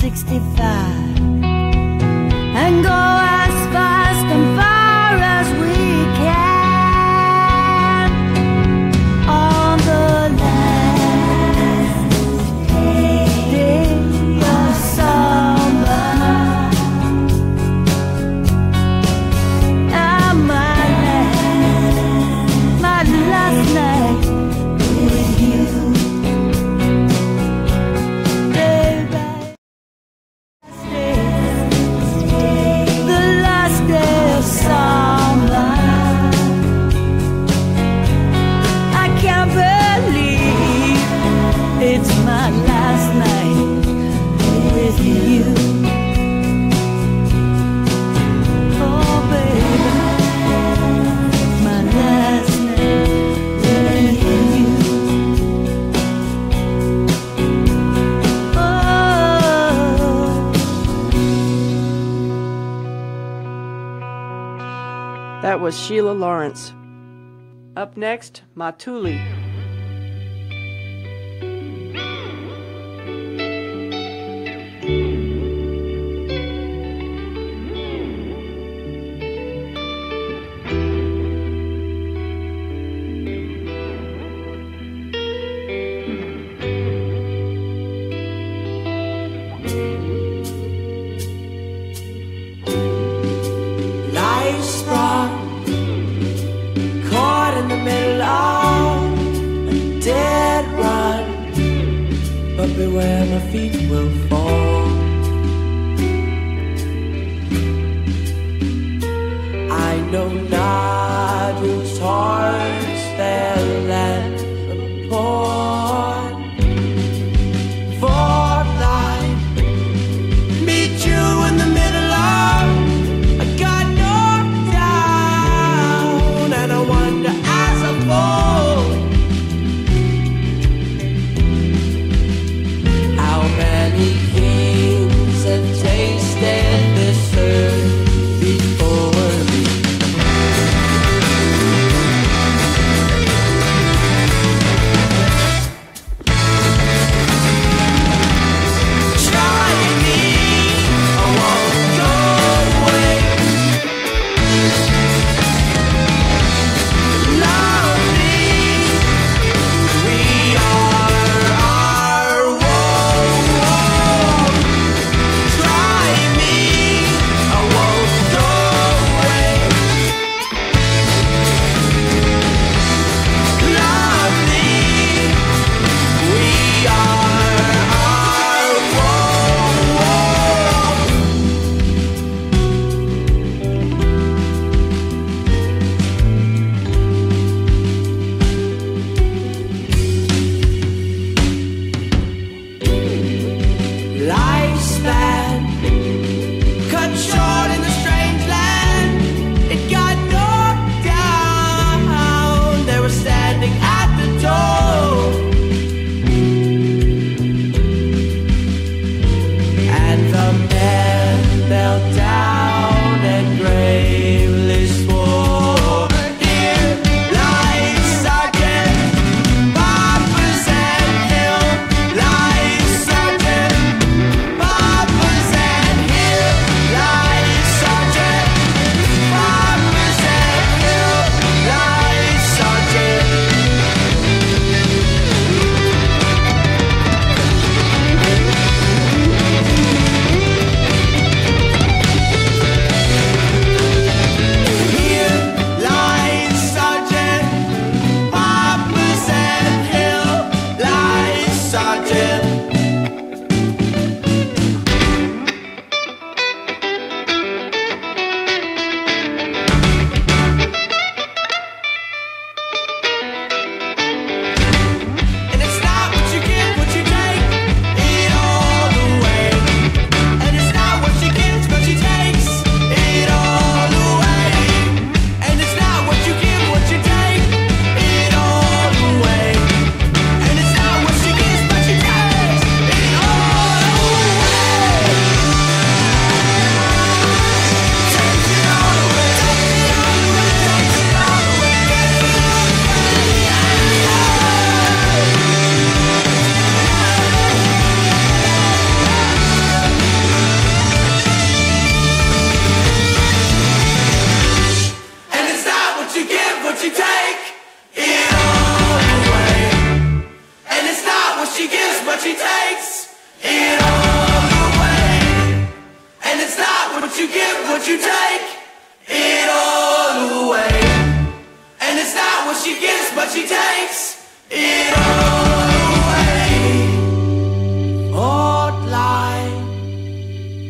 65 and go as fast and far as we can on the last day of summer. And my last night with you. It's my last night with you. Oh baby, my last night with you. Oh. That was Sheila Lawrence. Up next, Matuli. Where my feet will fall, I know not whose hearts they'll land upon. For life, meet you in the middle of, I got knocked down, and I wonder as I fall, many kings have tasted this earth before me. Try me, I won't go away. Love me, we are our world. Try me, I won't go away. Love me, we are our world. Lifespan cut short in a strange land. It got knocked down. They were standing at the door, and the man knelt down and gravely swore, "Here lies Sergeant Papa's and Hill lies Sergeant Papa's and here lies Sergeant Papa's and here lies Sergeant."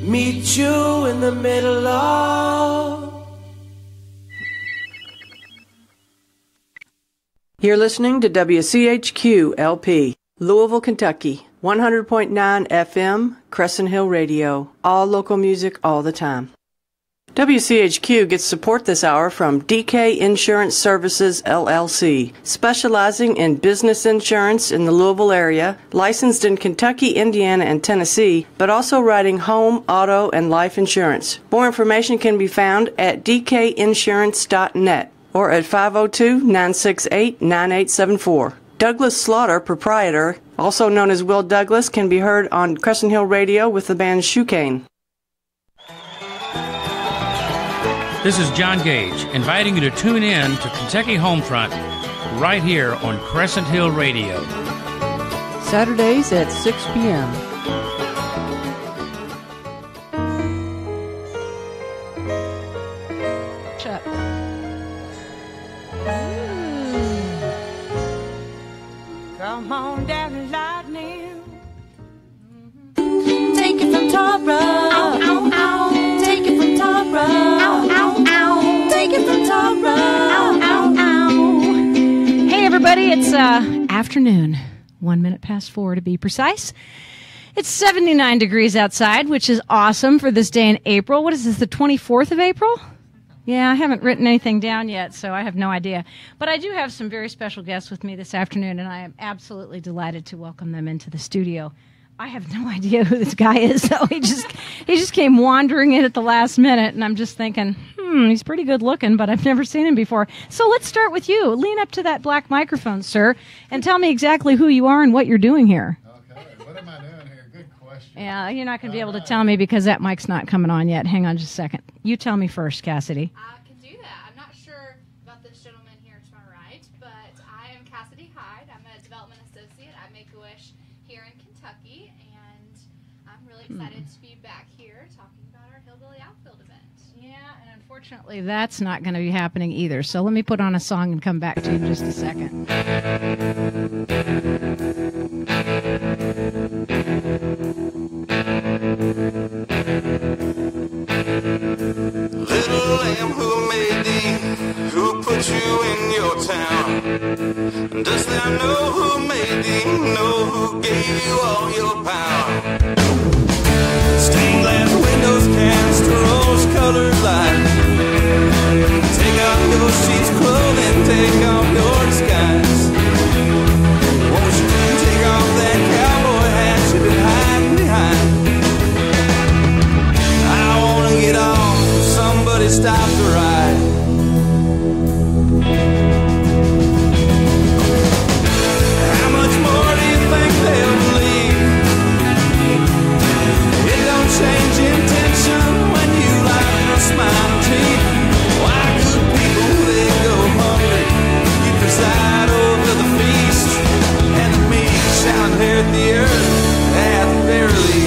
meet you in the middle of. You're listening to WCHQ LP, Louisville, Kentucky, 100.9 FM, Crescent Hill Radio, all local music all the time. WCHQ gets support this hour from DK Insurance Services, LLC, specializing in business insurance in the Louisville area, licensed in Kentucky, Indiana, and Tennessee, but also writing home, auto, and life insurance. More information can be found at dkinsurance.net or at 502-968-9874. Douglas Slaughter, proprietor, also known as Will Douglas, can be heard on Crescent Hill Radio with the band Shoecane. This is John Gage, inviting you to tune in to Kentucky Homefront right here on Crescent Hill Radio. Saturdays at 6 p.m. Shut. Come on, Daddy Lightning. Take it from Tara. Ow, ow, ow. Take it from Tara. Ow, ow, ow. Take it from Tara. Ow, ow, ow. Hey, everybody, it's afternoon, 1 minute past 4 to be precise. It's 79 degrees outside, which is awesome for this day in April. What is this, the 24th of April? Yeah, I haven't written anything down yet, so I have no idea. But I do have some very special guests with me this afternoon, and I am absolutely delighted to welcome them into the studio. I have no idea who this guy is, though. He just came wandering in at the last minute, and I'm just thinking, he's pretty good looking, but I've never seen him before. So let's start with you. Lean up to that black microphone, sir, and tell me exactly who you are and what you're doing here. Okay, what am I doing here? Good question. Yeah, you're not going to be able to tell me because that mic's not coming on yet. Hang on just a second. You tell me first, Cassidy. I can do that. I'm not sure about this gentleman here to my right, but I am Cassidy Hyde. I'm a development associate at Make-A-Wish here in Kentucky, and I'm really excited to be back here talking about our Hillbilly Outfield event. Yeah, and unfortunately that's not going to be happening either. So let me put on a song and come back to you in just a second. Little lamb, who made thee? Who put you in your town? Dost thou know who made thee? Know who gave you all your power? Stained glass windows cast a rose-colored light. Take off your sheets, clothing, take off your disguise. Won't you take off that cowboy hat you've been hiding behind? I wanna get on, somebody stop the ride. How much more do you think they'll believe? It don't change intention when you lie and smile teeth. Why good people, they go hungry. You preside over the feast, and the meek shall inherit the earth at the very least.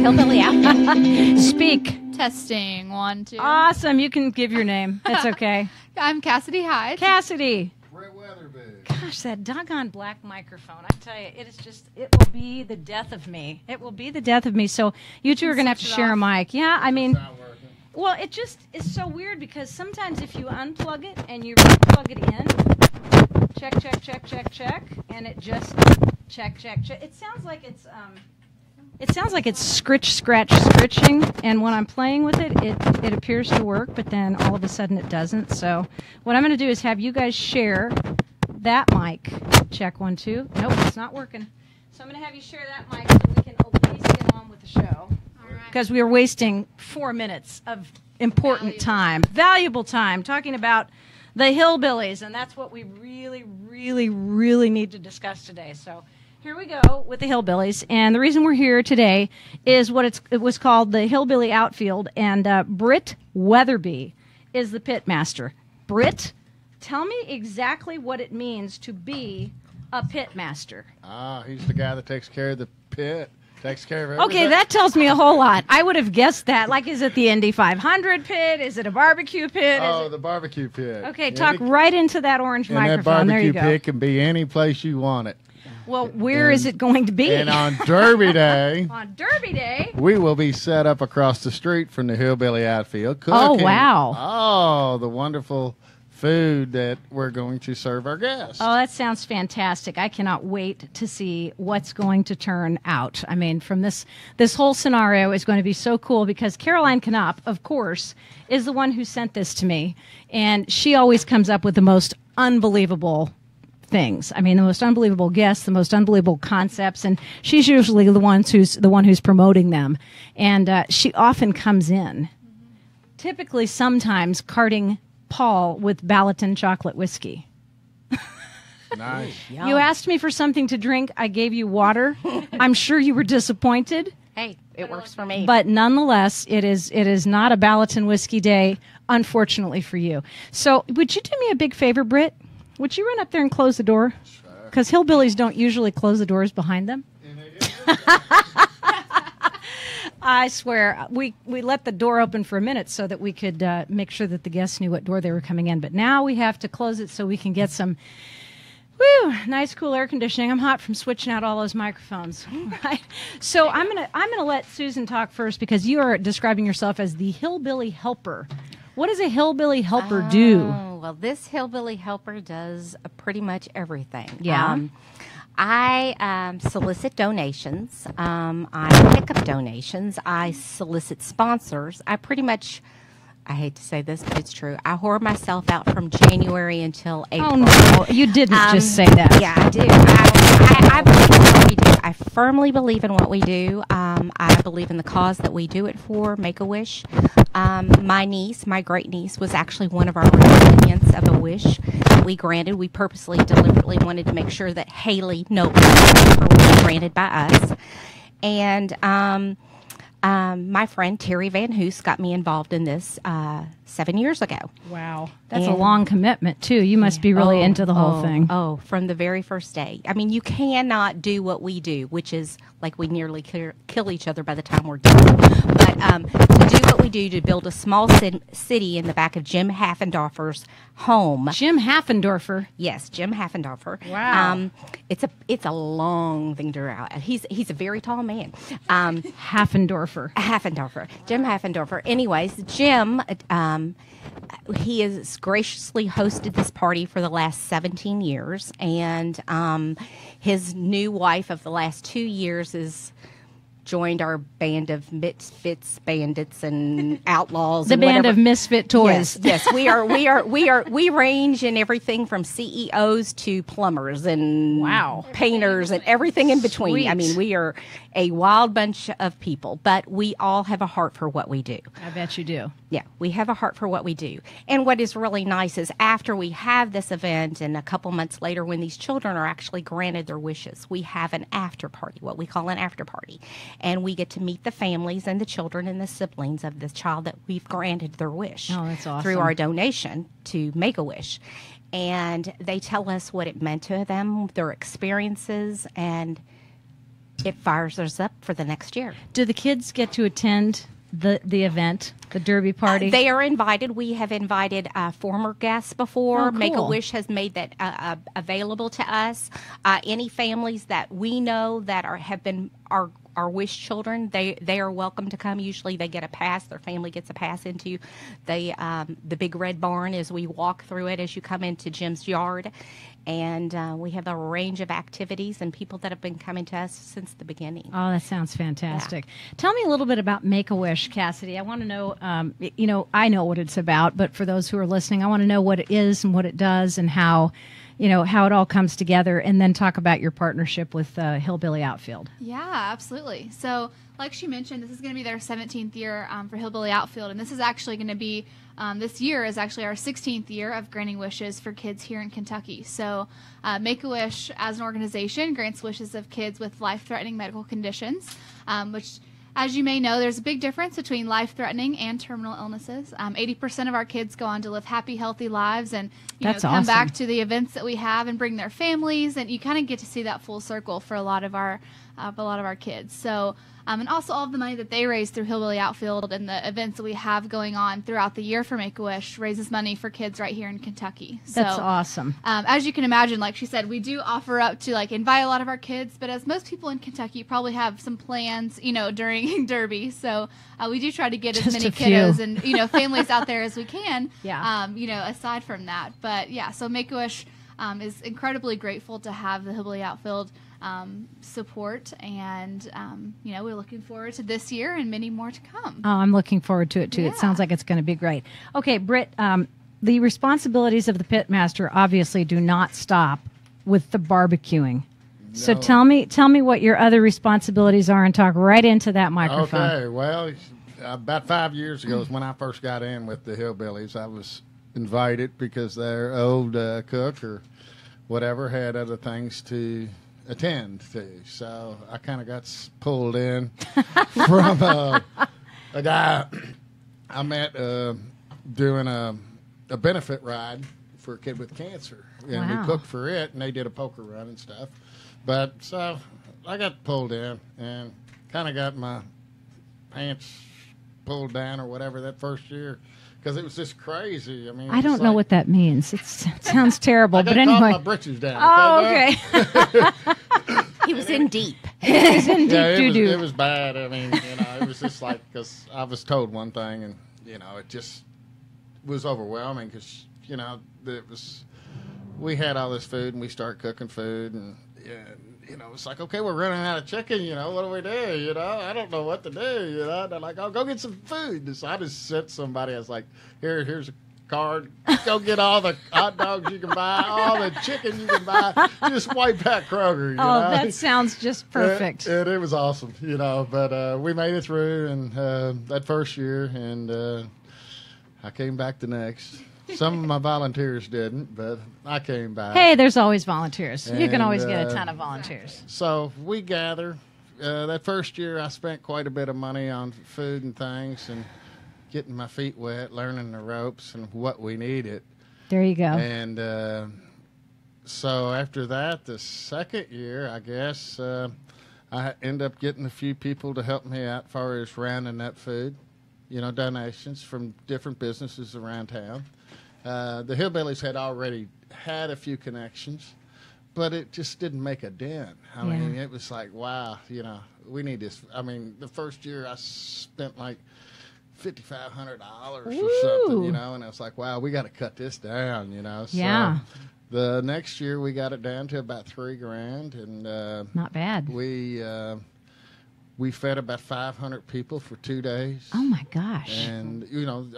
Hillbilly Outfield. Speak. Testing 1, 2. Awesome. You can give your name. It's okay. I'm Cassidy Hyde. Cassidy. Brett Weatherby. Gosh, that doggone black microphone. I tell you, it will be the death of me. It will be the death of me. So you two are going to have to share a mic. Yeah, I mean, Not working. well, it just is so weird because sometimes if you unplug it and you plug it in, check, check, check, check, check, and it just check, check, check. It sounds like it's scritch, scratch, scritching, and when I'm playing with it, it appears to work, but then all of a sudden it doesn't. So what I'm going to do is have you guys share that mic. Check 1, 2. Nope, it's not working. So I'm going to have you share that mic so we can at least get on with the show. Because we are wasting 4 minutes of important time, valuable time, talking about the Hillbillies, and that's what we really, really, really need to discuss today. So here we go with the Hillbillies, and the reason we're here today is it was called the Hillbilly Outfield, and Britt Weatherby is the pit master. Britt, tell me exactly what it means to be a pit master. He's the guy that takes care of the pit, takes care of everything. Okay, that tells me a whole lot. I would have guessed that. Like, is it the Indy 500 pit? Is it a barbecue pit? The barbecue pit. Okay, talk right into that orange and microphone. There you that go. barbecue pit can be any place you want it. Well, where is it going to be? And on Derby Day, we will be set up across the street from the Hillbilly Outfield. Cooking, Oh, wow. Oh, the wonderful food that we're going to serve our guests. Oh, that sounds fantastic. I cannot wait to see what's going to turn out. I mean, from this whole scenario is going to be so cool because Caroline Knopp, of course, is the one who sent this to me. And she always comes up with the most unbelievable things. I mean, the most unbelievable guests, the most unbelievable concepts, and she's usually the one who's promoting them. And she often comes in, typically sometimes carting Paul with Ballatin chocolate whiskey. Nice. You asked me for something to drink. I gave you water. I'm sure you were disappointed. Hey, it works for me. But nonetheless, it is not a Ballatin whiskey day, unfortunately for you. So would you do me a big favor, Britt? Would you run up there and close the door? Because hillbillies don't usually close the doors behind them. I swear, we let the door open for a minute so that we could make sure that the guests knew what door they were coming in. But now we have to close it so we can get some nice, cool air conditioning. I'm hot from switching out all those microphones. Right? So I'm gonna let Susan talk first because you are describing yourself as the hillbilly helper. What does a hillbilly helper do? Well, this hillbilly helper does pretty much everything. Yeah. I solicit donations. I pick up donations. I solicit sponsors. I pretty much, I hate to say this, but it's true. I whore myself out from January until April. Oh, no. You didn't just say that. Yeah, I do. I believe in what we do. I firmly believe in what we do. I believe in the cause that we do it for, Make-A-Wish. My niece, my great niece, was actually one of our recipients of a wish that we granted. We purposely, deliberately wanted to make sure that Haley Noble was granted by us. And my friend Terry Van Hoos got me involved in this 7 years ago. Wow. That's a long commitment, too. You must be really into the whole thing. Oh, from the very first day. I mean, you cannot do what we do, which is like we nearly kill each other by the time we're done. But we do what we do to build a small city in the back of Jim Haffendorfer's home. Jim Haffendorfer? Yes, Jim Haffendorfer. Wow. It's a long thing to out. He's a very tall man. Haffendorfer. Jim Haffendorfer. Anyways, Jim, he has graciously hosted this party for the last 17 years, and his new wife of the last 2 years is joined our band of misfits, bandits, and outlaws. The band of misfit toys. Yes, we range in everything from CEOs to plumbers and painters and everything in between. Sweet. I mean, we are a wild bunch of people, but we all have a heart for what we do. I bet you do. Yeah, we have a heart for what we do. And what is really nice is after we have this event and a couple months later when these children are actually granted their wishes, we have an after party, what we call an after party. And we get to meet the families and the children and the siblings of the child that we've granted their wish. Oh, that's awesome. Through our donation to Make-A-Wish. And they tell us what it meant to them, their experiences, and it fires us up for the next year. Do the kids get to attend the event, the Derby Party? They are invited. We have invited former guests before. Oh, cool. Make-A-Wish has made that available to us. Any families that we know that have been our wish children, they are welcome to come. Usually they get a pass. Their family gets a pass into the big red barn as we walk through it as you come into Jim's yard. And we have a range of activities and people that have been coming to us since the beginning. Oh, that sounds fantastic. Yeah. Tell me a little bit about Make-A-Wish, Cassidy. I want to know, I know what it's about, but for those who are listening, I want to know what it is and what it does and how it all comes together, and then talk about your partnership with Hillbilly Outfield. Yeah, absolutely. So, like she mentioned, this is going to be their 17th year for Hillbilly Outfield, and this is actually going to be, this year is actually our 16th year of granting wishes for kids here in Kentucky. So, Make-A-Wish, as an organization, grants wishes of kids with life-threatening medical conditions, which, as you may know, there's a big difference between life-threatening and terminal illnesses. 80% of our kids go on to live happy, healthy lives and come awesome. back to the events that we have and bring their families, and you kind of get to see that full circle for a lot of our kids. So, and also all of the money that they raise through Hillbilly Outfield and the events that we have going on throughout the year for Make-A-Wish raises money for kids right here in Kentucky. So, that's awesome. As you can imagine, like she said, we do offer up to invite a lot of our kids, but as most people in Kentucky probably have some plans, during Derby. So we do try to get as many kiddos and, families out there as we can, aside from that. But yeah, so Make-A-Wish is incredibly grateful to have the Hillbilly Outfield support, and we're looking forward to this year and many more to come. Oh, I'm looking forward to it too. Yeah. It sounds like it's going to be great. Okay, Britt, the responsibilities of the pitmaster obviously do not stop with the barbecuing. No. So tell me what your other responsibilities are, and talk right into that microphone. Okay, well, about 5 years ago is when I first got in with the Hillbillies. I was invited because their old cook or whatever had other things to attend to. So I kind of got pulled in from a guy I met doing a benefit ride for a kid with cancer. And wow. we cooked for it, and they did a poker run and stuff. But so I got pulled in and kind of got my pants pulled down or whatever that first year. Because it was just crazy. I mean, I don't know what that means. It sounds terrible, but anyway. My britches down. Oh, okay. He was in deep. He was in deep doo-doo. It was bad. I mean, it was just because I was told one thing, and it just was overwhelming. Because we had all this food, and we started cooking food, and it's like, okay, we're running out of chicken. What do we do? I don't know what to do. They're like, oh, go get some food. So I just sent somebody. I was like, here's a card. Go get all the hot dogs you can buy, all the chicken you can buy. Just wipe out Kroger. That sounds just perfect. It was awesome, But we made it through, and that first year, and I came back the next. Some of my volunteers didn't, but I came back. Hey, there's always volunteers. You can always get a ton of volunteers. So we gather. That first year, I spent quite a bit of money on food and things, and getting my feet wet, learning the ropes and what we needed. There you go. And so after that, the second year, I guess, I ended up getting a few people to help me out as far as rounding up food, donations from different businesses around town. The Hillbillies had already had a few connections, but it just didn't make a dent. I mean, it was like, wow, we need this. I mean, the first year I spent like $5,500 or something, and I was like, wow, we got to cut this down, So the next year we got it down to about $3,000, and not bad. We fed about 500 people for 2 days. Oh my gosh! And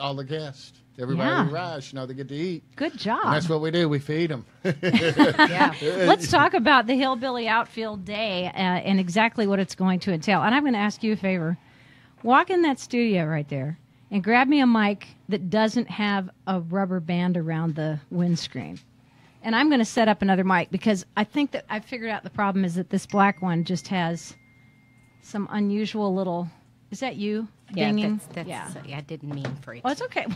all the guests. Everybody who rides, they get to eat. Good job. And that's what we do. We feed them. Let's talk about the Hillbilly Outfield Day and exactly what it's going to entail. And I'm going to ask you a favor. Walk in that studio right there and grab me a mic that doesn't have a rubber band around the windscreen. And I'm going to set up another mic because I think that I figured out the problem is that this black one just has some unusual little Is that you? Yeah, Dinging? that's I didn't mean for it. Oh, it's okay.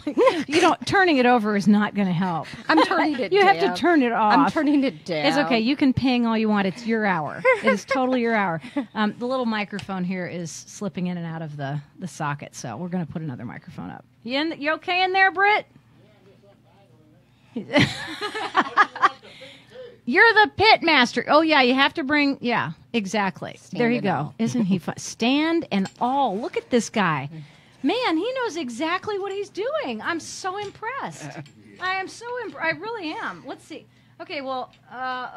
Turning it over is not going to help. I'm turning it You down. have to turn it off. I'm turning it down. It's okay. You can ping all you want. It's your hour. It is totally your hour. The little microphone here is slipping in and out of the socket, so we're going to put another microphone up. You okay in there, Britt? You're the pit master. Oh, yeah, you have to bring... Yeah, exactly. There you go. All. Isn't he fun? Stand and all. Look at this guy. Man, he knows exactly what he's doing. I'm so impressed. I am so impressed. I really am. Let's see. Okay, well,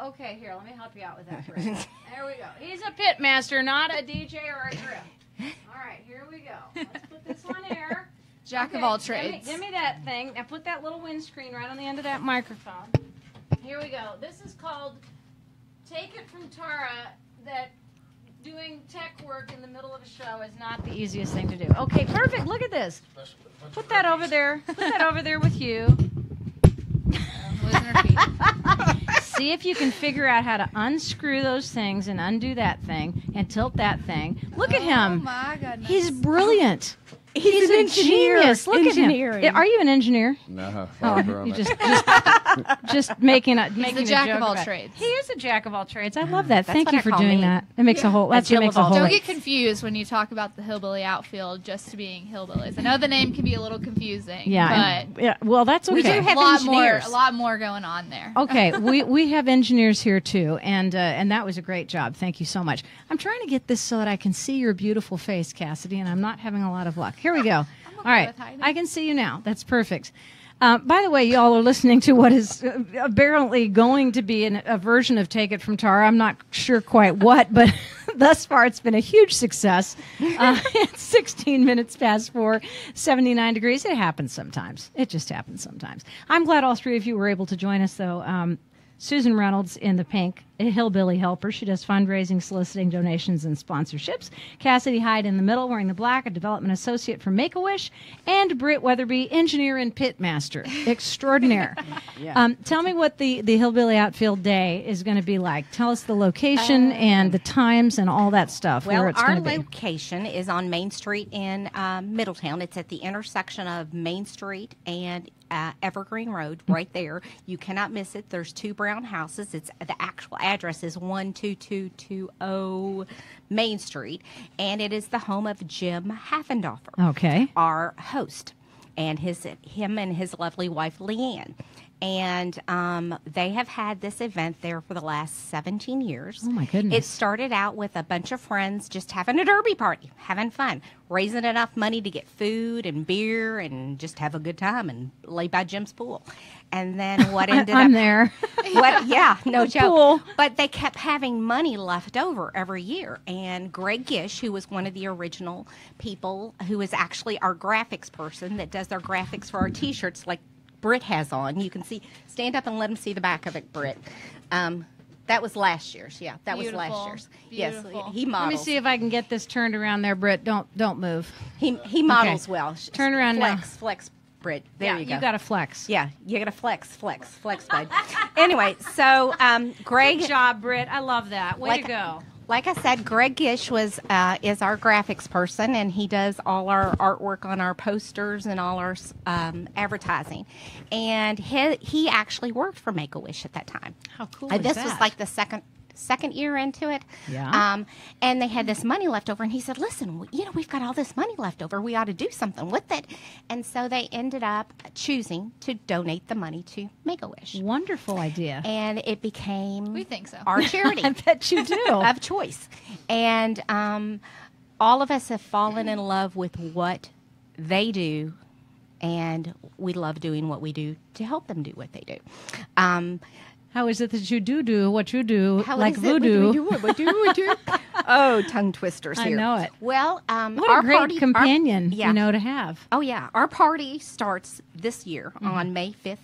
okay, here, let me help you out with that. There we go. He's a pit master, not a DJ or a grip. All right, here we go. Let's put this on air. Jack of all trades. Give me that thing. Now put that little windscreen right on the end of that microphone. Here we go. This is called Take It From Tara, that doing tech work in the middle of a show is not the easiest thing to do. Okay, perfect. Look at this. Put that over there. Put that over there with you. Losing her feet. See if you can figure out how to unscrew those things and undo that thing and tilt that thing. Look at him. Oh my goodness. He's brilliant. He's a an engineer. genius. Look at him. Are you an engineer? No, You just making a the a jack joke of all about it. trades. He is a jack of all trades. I love that. That's Thank what you I for call doing me. that. It makes a whole. That's what Jill makes of a all whole. Don't trades. get confused when you talk about the Hillbilly Outfield just being hillbillies. I know the name can be a little confusing. Yeah, but yeah. Well, that's okay. We do have a lot engineers. more going on there. Okay, we have engineers here too, and that was a great job. Thank you so much. I'm trying to get this so that I can see your beautiful face, Cassidy, and I'm not having a lot of luck. Here we go. All right, with hiding. I can see you now. That's perfect. By the way, y'all are listening to what is apparently going to be a version of Take It From Tara. I'm not sure quite what, but thus far it's been a huge success. It's 16 minutes past 4, 79 degrees. It happens sometimes. It just happens sometimes. I'm glad all three of you were able to join us, though. Susan Reynolds in the pink, a hillbilly helper. She does fundraising, soliciting donations, and sponsorships. Cassidy Hyde in the middle, wearing the black, a development associate for Make-A-Wish. And Britt Weatherby, engineer and pit master. Extraordinaire. Tell me what the Hillbilly Outfield Day is going to be like. Tell us the location and the times and all that stuff. Well, where it's our going to be. location is on Main Street in Middletown. It's at the intersection of Main Street and Evergreen Road, right there. You cannot miss it. There's two brown houses. It's the actual address is 12220 Main Street, and it is the home of Jim Haffendorfer, Okay. our host, and him and his lovely wife Leanne. And they have had this event there for the last 17 years. Oh, my goodness. It started out with a bunch of friends just having a derby party, having fun, raising enough money to get food and beer and just have a good time and lay by Jim's pool. And then what ended I'm up... there. Yeah, no joke. Pool. But they kept having money left over every year. And Greg Gish, who was one of the original people, who is actually our graphics person that does our graphics for our T-shirts, like Britt has on. You can see, stand up and let him see the back of it, Britt. That was last year's. Yeah, that was last Beautiful. year's. Beautiful. Yes, he Let models. me see if I can get this turned around there, Britt. Don't move. He models well. Turn around now. Flex, Britt. There you go. You got to flex. Yeah, you got to flex, bud. Anyway, so Greg. Good job, Britt. I love that. Way to go. Like I said, Greg Gish is our graphics person, and he does all our artwork on our posters and all our advertising. And he actually worked for Make-A-Wish at that time. How cool And is this that? was like the second year into it. Yeah. And they had this money left over, and he said, listen, we've got all this money left over. We ought to do something with it. And so they ended up choosing to donate the money to Make-A-Wish. Wonderful idea. And it became We think so. our charity. I bet you do. Of choice. And all of us have fallen in love with what they do, and we love doing what we do to help them do what they do. How is it that you do what you do, How like is it? voodoo? What do we do? Oh, tongue twisters I here. know it. Well, What our a great party, companion, yeah. to have. Oh, yeah. Our party starts this year on May 5th,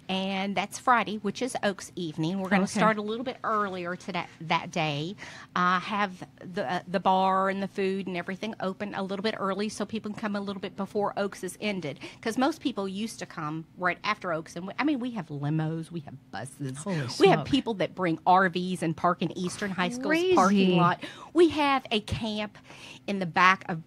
and that's Friday, which is Oaks Evening. We're going to start a little bit earlier that day. Have the bar and the food and everything open a little bit early so people can come a little bit before Oaks is ended. Because most people used to come right after Oaks. And we have limos, we have buses. We have people that bring RVs and park in Eastern High School's parking lot. We have a camp in the back of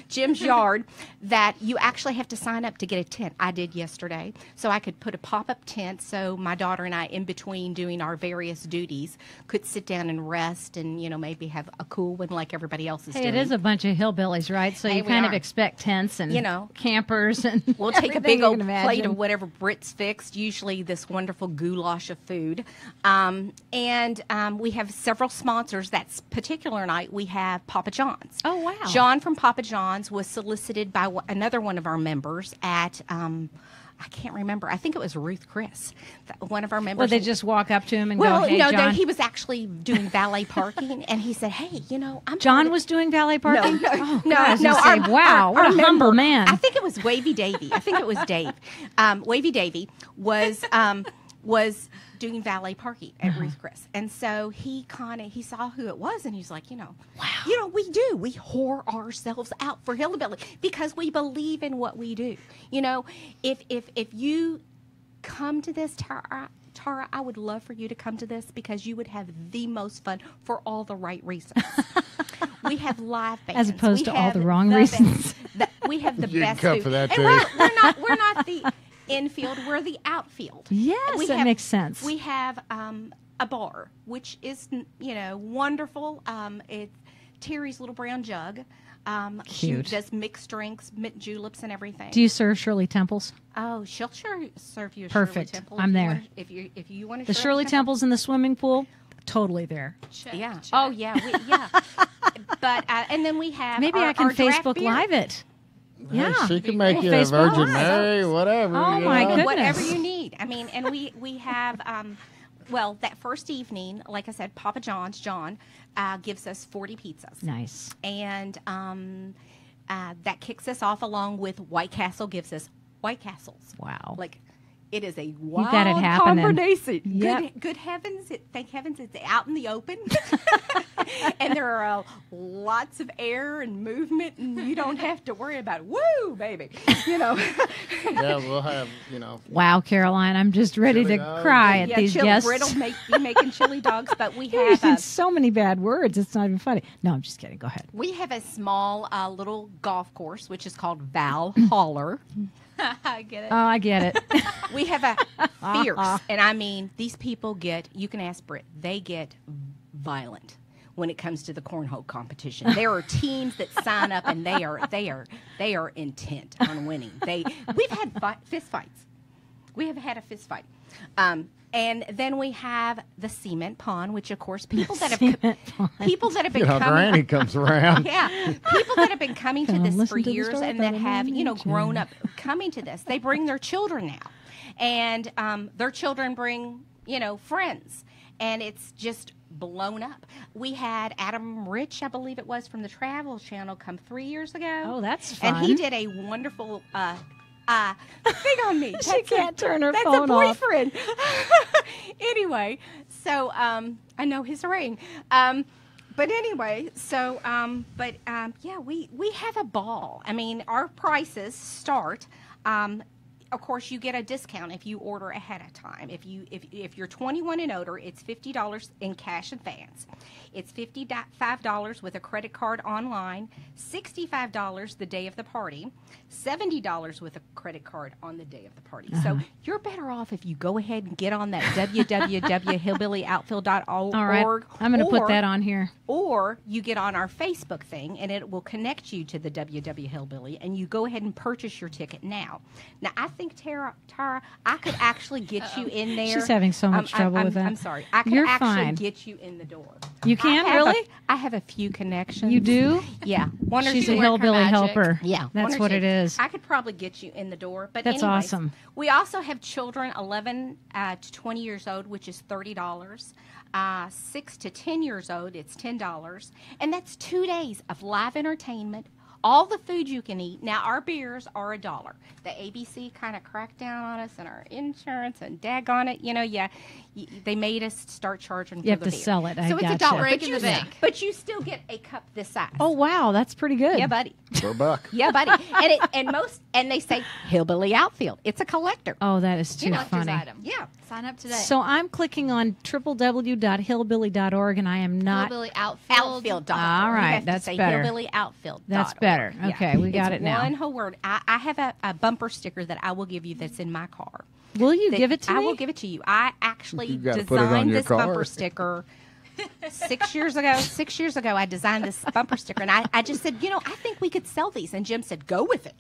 Jim's yard that you actually have to sign up to get a tent. I did yesterday, so I could put a pop-up tent so my daughter and I, in between doing our various duties, could sit down and rest and, maybe have a cool one like everybody else is doing. It is a bunch of hillbillies, right? So you kind of expect tents and, campers and we'll take a big old plate of whatever Britt's fixed, usually this wonderful goulash of food. And we have several sponsors. That particular night, we have Papa John's. Oh, wow. John from Papa John's was solicited by another one of our members at, I can't remember. I think it was Ruth Chris, one of our members. Well, they just walk up to him and go, "Hey, no, John." He was actually doing valet parking, and he said, "Hey, John was doing valet parking." No, wow, what a humble man. I think it was Wavy Davy. I think it was Dave. Wavy Davy was doing valet parking at Ruth Chris, and so he saw who it was, and he's like, wow, we whore ourselves out for Hillbilly because we believe in what we do. If you come to this, Tara, I would love for you to come to this because you would have the most fun for all the right reasons. We have live bands as opposed to all the wrong reasons. We have the you best can come food. for that, and too. we're not the infield, we're the outfield. Yes, that makes sense. We have a bar, which is wonderful. It's Terry's Little Brown Jug. Cute. She does mixed drinks, mint juleps, and everything. Do you serve Shirley Temples? Oh, she'll serve you a Perfect. Shirley Temple. I'm there. If you want to. The Shirley Temples in the swimming pool, totally there. Yeah. Oh yeah. But and then we have. Maybe I can Facebook Live it. Yeah, Yeah. she can make you a Facebook Virgin Live. Mary, whatever. Oh, my goodness. Whatever you need. And we have, that first evening, like I said, Papa John's, John, gives us 40 pizzas. Nice. And that kicks us off along with White Castle gives us White Castles. Wow. Like, it is a wild got it happening. combination. Yep. Good heavens, thank heavens it's out in the open. And there are lots of air and movement, and you don't have to worry about, woo, baby, Yeah, we'll have, Wow, Caroline, I'm just ready Chili to dogs. cry at these guests. Britt will be making chili dogs, but we You're have using so many bad words. It's not even funny. No, I'm just kidding. Go ahead. we have a small little golf course, which is called Val Holler. I get it. Oh, I get it. We have a fierce, and these people you can ask Britt, they get violent when it comes to the cornhole competition. There are teams that sign up, and they are intent on winning. We've had fist fights. We have had a fist fight. And then we have the cement pond, which of course people that have been Granny comes around. Yeah, people that have been coming to Gonna this for listen to the years story and that about have Amanda grown up coming to this. They bring their children now, and their children bring friends, and it's just blown up. We had Adam Rich, I believe it was, from the Travel Channel, come 3 years ago. Oh, that's fun. And he did a wonderful. Thing on me. She can't turn her that's phone off. That's a boyfriend. Anyway, so I know his ring. But anyway, so we have a ball. Our prices start. Of course, you get a discount if you order ahead of time. If you're 21 and older, it's $50 in cash advance. It's $55 with a credit card online, $65 the day of the party, $70 with a credit card on the day of the party. So you're better off if you go ahead and get on that www.hillbillyoutfield.org. All right, I'm going to put that on here. Or you get on our Facebook thing, and it will connect you to the WW Hillbilly, and you go ahead and purchase your ticket now. Now, I think, Tara, I could actually get you in there. She's having so much trouble with that. I'm sorry. I could You're actually fine. get you in the door. You can, really? I have a few connections. You do? Yeah. One or She's two. a hillbilly magic. helper. Yeah, That's one or what two. it is. I could probably get you in the door. But That's anyways, awesome. We also have children 11 to 20 years old, which is $30. 6 to 10 years old, it's $10. And that's 2 days of live entertainment, all the food you can eat. Now, our beers are $1. The ABC kind of cracked down on us and our insurance and daggone it. They made us start charging for You have the to beer. sell it. I So it's gotcha. $1. Break in the bank. But you still get a cup this size. Oh, wow. That's pretty good. Yeah, buddy. For a buck. Yeah, buddy. And they say Hillbilly Outfield. It's a collector. Oh, that is too Collector's funny. item. Yeah. Sign up today. So I'm clicking on www.hillbilly.org, and I am not. Hillbilly Outfield. Outfield. All right, You have to that's say better. Hillbilly Outfield. That's better. Okay, we got It's it now. One whole word. I have a bumper sticker that I will give you that's in my car. Will you That- give it to me? I will give it to you. I actually You gotta put it on designed your this car. bumper sticker 6 years ago. 6 years ago, I designed this bumper sticker, and I just said, I think we could sell these. And Jim said, go with it.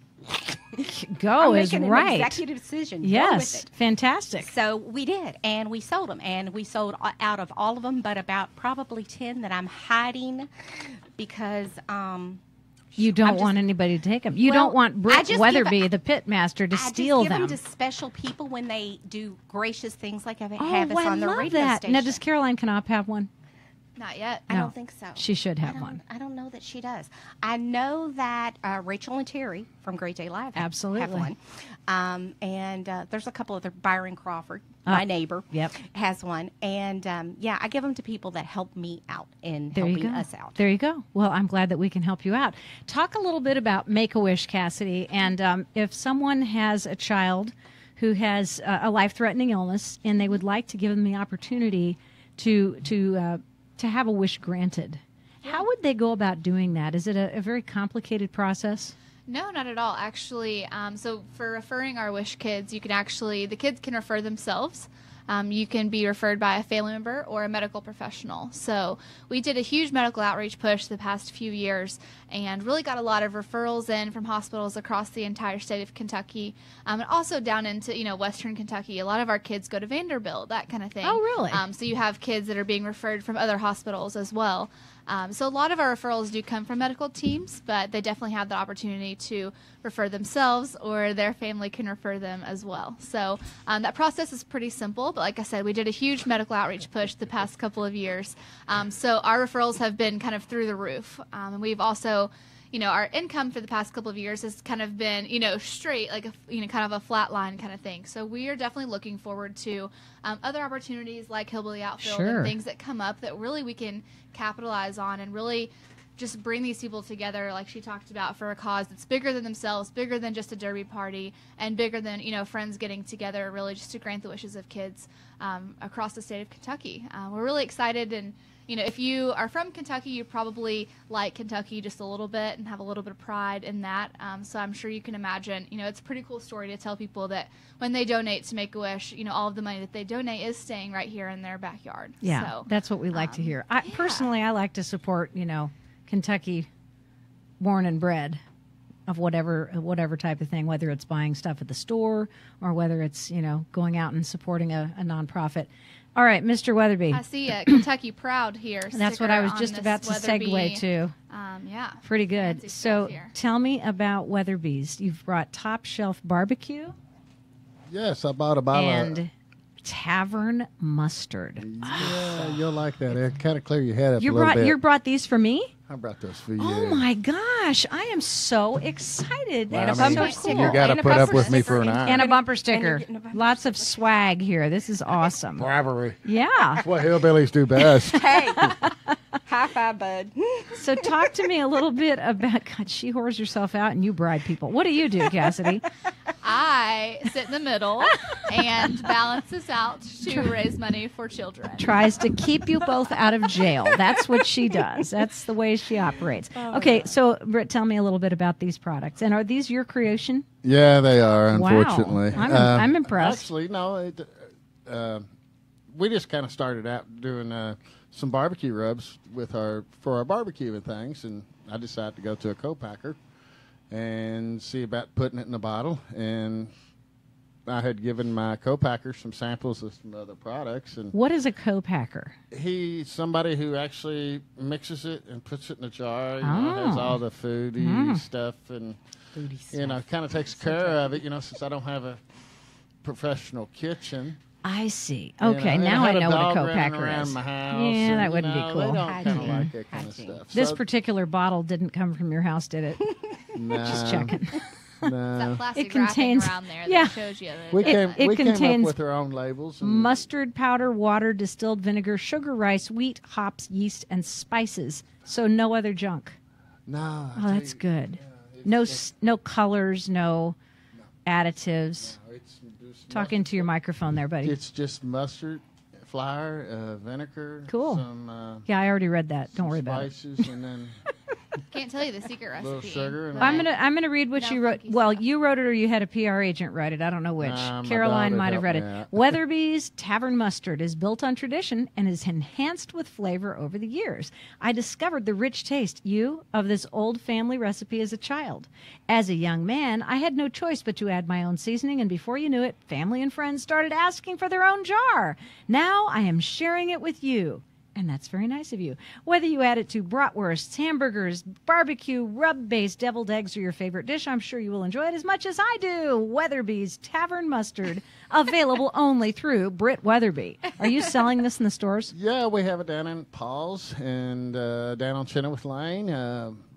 Go I'm is making an right. executive decision. Go Yes, with it. fantastic. So we did, and we sold them, and we sold out of all of them, but about probably 10 that I'm hiding because You don't I'm just- want anybody to take them. You Well, don't want I Britt just give Weatherby, it- the pit master, to I steal just give them. them to special people when they do gracious things like have Oh, us I on the love radio that. station. Now, does Caroline Knopf have one? Not yet. I No. don't think so. She should have I don't- one. I don't know that she does. I know that Rachel and Terry from Great Day Live have Absolutely. one. And there's a couple other. Byron Crawford, my neighbor, Yep. has one. And I give them to people that help me out in There you helping go. us out. There you go. Well, I'm glad that we can help you out. Talk a little bit about Make-A-Wish, Cassidy, and if someone has a child who has a life-threatening illness and they would like to give them the opportunity to have a wish granted, how would they go about doing that? Is it a very complicated process? No, not at all. Actually, so for referring our wish kids, the kids can refer themselves. You can be referred by a family member or a medical professional. So we did a huge medical outreach push the past few years and really got a lot of referrals in from hospitals across the entire state of Kentucky, and also down into Western Kentucky. A lot of our kids go to Vanderbilt, that kind of thing. Oh, really? So you have kids that are being referred from other hospitals as well. So a lot of our referrals do come from medical teams, but they definitely have the opportunity to refer themselves, or their family can refer them as well. So that process is pretty simple, but like I said, we did a huge medical outreach push the past couple of years. So our referrals have been kind of through the roof. And we've also, our income for the past couple of years has kind of been, straight, like kind of a flat line kind of thing. So we are definitely looking forward to other opportunities like Hillbilly Outfield Sure. and things that come up that really we can capitalize on and really just bring these people together, like she talked about, for a cause that's bigger than themselves, bigger than just a derby party, and bigger than friends getting together, really just to grant the wishes of kids across the state of Kentucky. We're really excited, and if you are from Kentucky, you probably like Kentucky just a little bit and have a little bit of pride in that. So I'm sure you can imagine, it's a pretty cool story to tell people that when they donate to Make-A-Wish, all of the money that they donate is staying right here in their backyard. Yeah, So, that's what we like to hear. Personally, I like to support, Kentucky born and bred of whatever type of thing, whether it's buying stuff at the store or whether it's, going out and supporting a nonprofit. All right, Mr. Weatherby. I see a Kentucky Proud here. That's what I was just about to segue to. Yeah. Pretty good. Fancy So stuff here. tell me about Weatherby's. You've brought Top Shelf Barbecue Yes, I bought a bottle and Tavern Mustard. Yeah, you'll like that. It kind of clear your head up a little bit. You brought these for me? I brought those for you. Oh my gosh, I am so excited. Well, That I is mean, so cool. you got to And a put up bumper with me sticker. for an hour. And a bumper And sticker. you're getting a bumper Lots of swag here. This is awesome. Bribery. Yeah. That's what hillbillies do best. Hey, high five, bud. So talk to me a little bit about, God, she whores herself out and you bribe people. What do you do, Cassidy? I sit in the middle and balance this out to raise money for children. Tries to keep you both out of jail. That's what she does. That's the way she operates. Okay, so Britt, tell me a little bit about these products. And are these your creation? Yeah, they are, Wow. unfortunately. I'm impressed. Actually, no. We just kind of started out doing some barbecue rubs for our barbecue and things, and I decided to go to a co-packer and see about putting it in a bottle. And I had given my co-packer some samples of some other products, and What is a co-packer? he's somebody who actually mixes it and puts it in a jar. Has Oh. all the foodie stuff, and kind of takes care of it. Since I don't have a professional kitchen. I see. You Okay, know, now I had a know what a dog running co-packer around is. my house, Yeah, and, that wouldn't be They cool. don't kind of Hygiene. like that kind of Hygiene. stuff. This So- particular bottle didn't come from your house, did it? No. Just checking. That No. plastic It contains- wrapping around there yeah. that shows you that We it's came, it we came contains up with our own labels. And Mustard powder, water, distilled vinegar, sugar, rice, wheat, hops, yeast, and spices. So no other junk. No. Oh, that's good. No colors, no additives. It's just Talk into your microphone there, buddy. It's just mustard, flour, vinegar. Cool. Some Yeah, I already read that. Don't worry about it. spices, and then Can't tell you the secret recipe. little sugar and but- I'm gonna read what No you wrote. funky Well, stuff. you wrote it, or you had a PR agent write it. I don't know which. Nah, my Caroline daughter might have read helped it. me out. Weatherby's Tavern Mustard is built on tradition and is enhanced with flavor over the years. I discovered the rich taste of this old family recipe as a child. As a young man, I had no choice but to add my own seasoning, and before you knew it, family and friends started asking for their own jar. Now I am sharing it with you. And that's very nice of you. Whether you add it to bratwursts, hamburgers, barbecue, rub-based deviled eggs, or your favorite dish, I'm sure you will enjoy it as much as I do. Weatherby's Tavern Mustard, available only through Britt Weatherby. Are you selling this in the stores? yeah, we have it down in Paul's and down on Chenoweth Lane,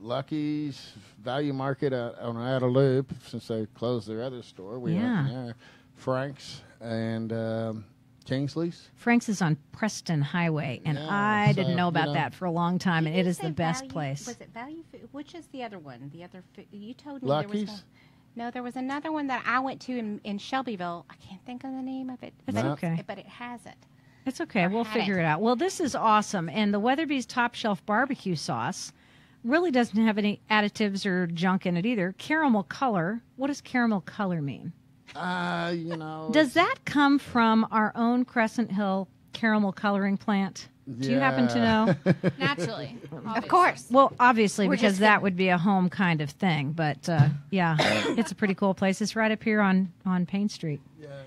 Lucky's, Value Market on Outer Loop, since they closed their other store. We Yeah. open there. Frank's and Kingsley's. Frank's is on Preston Highway, and Yeah, I so, didn't know about you know- that for a long time, and Did it you is the say best Value- place. Was it Value Food? Which is the other one? The other you told me there was Lucky's? one. No, there was another one that I went to in Shelbyville. I can't think of the name of it. It's but okay. But it has it. It's okay. Or We'll had figure it. it out. Well, this is awesome. And the Weatherby's Top Shelf Barbecue Sauce really doesn't have any additives or junk in it either. Caramel color. What does caramel color mean? You know. Does that come from our own Crescent Hill caramel coloring plant? Do you happen to know? Naturally. Of course. Well, obviously, We're because just that gonna- would be a home kind of thing. But yeah, it's a pretty cool place. It's right up here on Payne Street.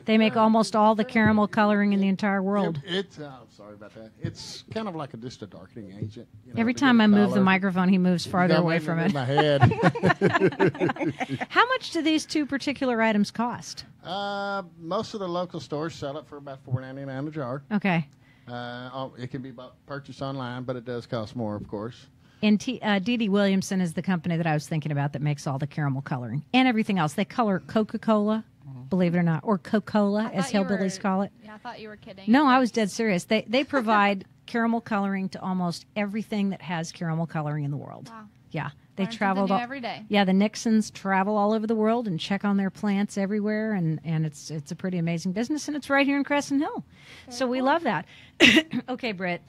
They make almost all the caramel coloring in the entire world. It's sorry about that. It's kind of like just a darkening agent. You know, Every to time get I move the color. microphone, he moves farther Don't away make from in it. my head. How much do these two particular items cost? Most of the local stores sell it for about $4.99 a jar. Okay. It can be purchased online, but it does cost more, of course. And D.D. Williamson is the company that I was thinking about that makes all the caramel coloring and everything else. They color Coca-Cola, believe it or not, or Coca-Cola, I as thought you hillbillies were- call it. Yeah, I thought you were kidding. No, I But was dead serious. They provide caramel coloring to almost everything that has caramel coloring in the world. Wow. Yeah, they Learn traveled something new every day. Yeah, the Nixons travel all over the world and check on their plants everywhere, and it's a pretty amazing business, and it's right here in Crescent Hill. So we love that. Okay, Britt,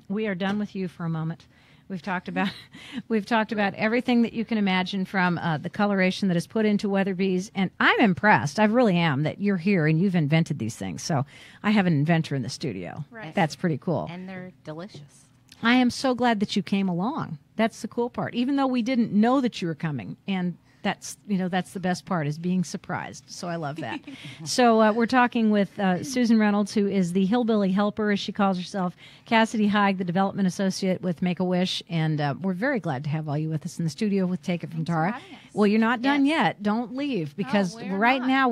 we are done with you for a moment. We've talked about everything that you can imagine from the coloration that is put into Weatherby's, and I'm impressed. I really am that you're here and you've invented these things. So I have an inventor in the studio. Right. That's pretty cool. And they're delicious. I am so glad that you came along. That's the cool part. Even though we didn't know that you were coming, and that's the best part, is being surprised. So I love that. So we're talking with Susan Reynolds, who is the Hillbilly Helper, as she calls herself, Cassidy Haig, the Development Associate with Make-A-Wish, and we're very glad to have all you with us in the studio with Take It From Tara. having us. Well, you're not done yet. Don't leave, because we're right not. now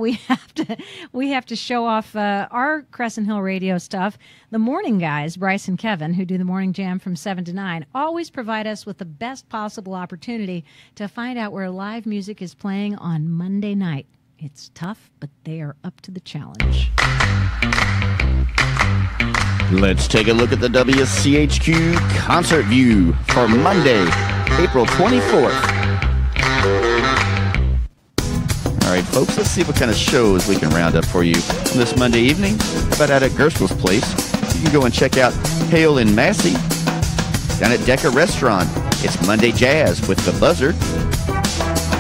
we have to show off our Crescent Hill radio stuff. The morning guys, Bryce and Kevin, who do the morning jam from 7 to 9, always provide us with the best possible opportunity to find out where live music is playing on Monday night. It's tough, but they are up to the challenge. Let's take a look at the WCHQ concert view for Monday, April 24th. All right, folks, let's see what kind of shows we can round up for you on this Monday evening. How about out at Gerskel's Place? You can go and check out Hale and Massey. Down at Decker Restaurant, it's Monday Jazz with The Buzzard.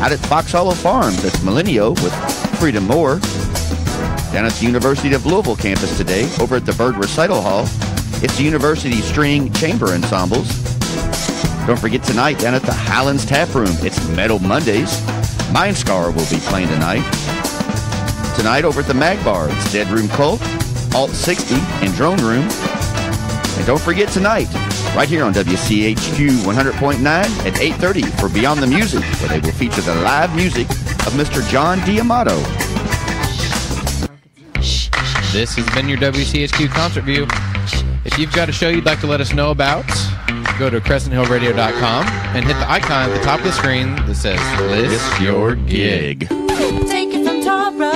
Out at Fox Hollow Farms, it's Millennial with Freedom Moore. Down at the University of Louisville campus today, over at the Bird Recital Hall, it's the University String Chamber Ensembles. Don't forget tonight, down at the Highlands Tap Room, it's Metal Mondays. Mindscar will be playing tonight. Tonight, over at the Mag Bar, it's Dead Room Cult, Alt 60, and Drone Room. And don't forget tonight, right here on WCHQ 100.9 at 8:30 for Beyond the Music, where they will feature the live music of Mr. John D'Amato. This has been your WCHQ Concert View. If you've got a show you'd like to let us know about, go to CrescentHillRadio.com and hit the icon at the top of the screen that says List Your Gig. Take it from Tara.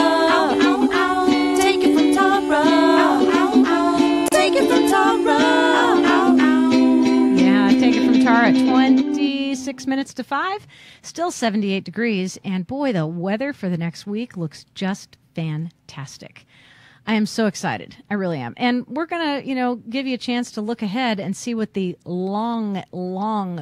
Take it from Tara. Take it from Tara. Yeah, take it from Tara at 26 minutes to 5. Still 78 degrees. And boy, the weather for the next week looks just fantastic. I am so excited. I really am. And we're going to, give you a chance to look ahead and see what the long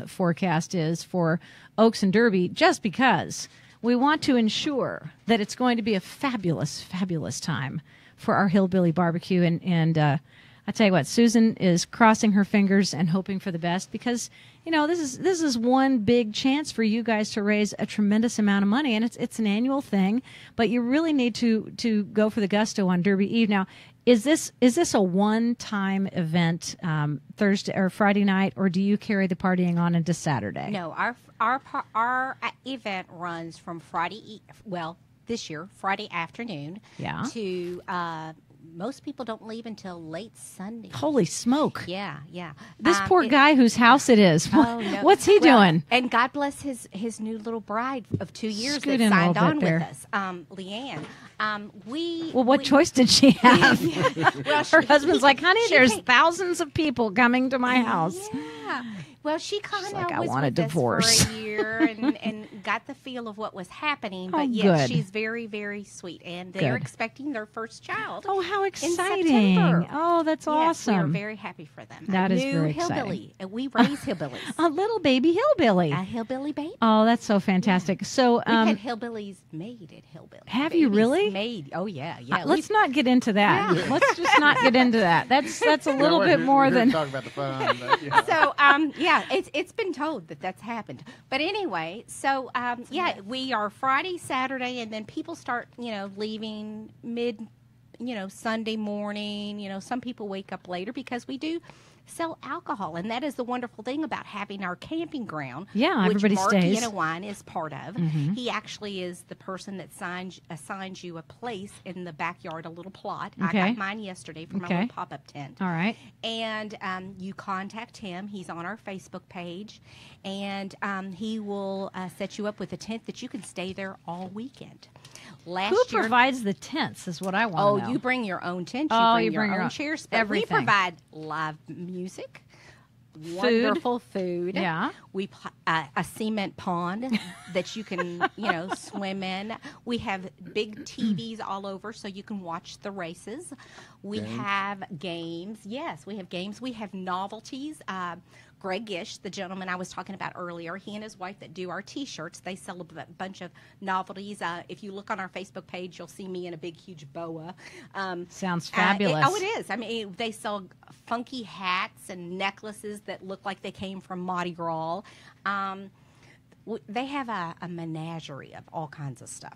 forecast is for Oaks and Derby, just because we want to ensure that it's going to be a fabulous, fabulous time for our Hillbilly Barbecue. And I tell you what, Susan is crossing her fingers and hoping for the best because, this is one big chance for you guys to raise a tremendous amount of money. And it's an annual thing, but you really need to go for the gusto on Derby Eve. Now, is this a one-time event Thursday or Friday night, or do you carry the partying on into Saturday? No, our event runs from this year, Friday afternoon to most people don't leave until late Sunday. Holy smoke. Yeah. This poor guy whose house it is. Oh, no. What's he doing? And God bless his new little bride of 2 years Scoot that in a signed little on bit with there. us, Leanne. What choice did she have? Well, her husband's like, honey, there's thousands of people coming to my house. Yeah. Well, she kind of like, I was want a with divorce. us for a year and got the feel of what was happening. But Oh, yes, good. she's very, very sweet. And they're Good. expecting their first child. Oh, how in exciting. September. Oh, that's Yes, awesome. we are very happy for them. That a is new very hillbilly. exciting. And we raise hillbillies. A little baby hillbilly. A hillbilly baby. Oh, that's so fantastic. So, We've had hillbillies made at Hillbilly. Have you Babies really? Made. Oh, yeah. let's not get into that. Yeah. Let's just not get into that. That's a little bit more than. Talk about the fun. But, So, it's been told that that's happened. But anyway, so, we are Friday, Saturday, and then people start, leaving Sunday morning. Some people wake up later because we do sell alcohol, and that is the wonderful thing about having our camping ground. Yeah, which everybody Mark stays. Wine is part of. Mhm. He actually is the person that assigns you a place in the backyard, a little plot. Okay. I got mine yesterday for my Okay. little pop-up tent. All right. And you contact him. He's on our Facebook page, and he will set you up with a tent that you can stay there all weekend. Last Who year, provides the tents is what I want to know. you bring your own tent. Oh, You bring your own chairs. But everything. we provide live music, wonderful food. Yeah. We a cement pond that you can swim in. We have big TVs all over so you can watch the races. We have games. Yes, we have games. We have novelties. Greg Gish, the gentleman I was talking about earlier, he and his wife that do our T-shirts, they sell a bunch of novelties. If you look on our Facebook page, you'll see me in a big, huge boa. Sounds fabulous. It is. I mean, they sell funky hats and necklaces that look like they came from Mardi Gras. They have a menagerie of all kinds of stuff.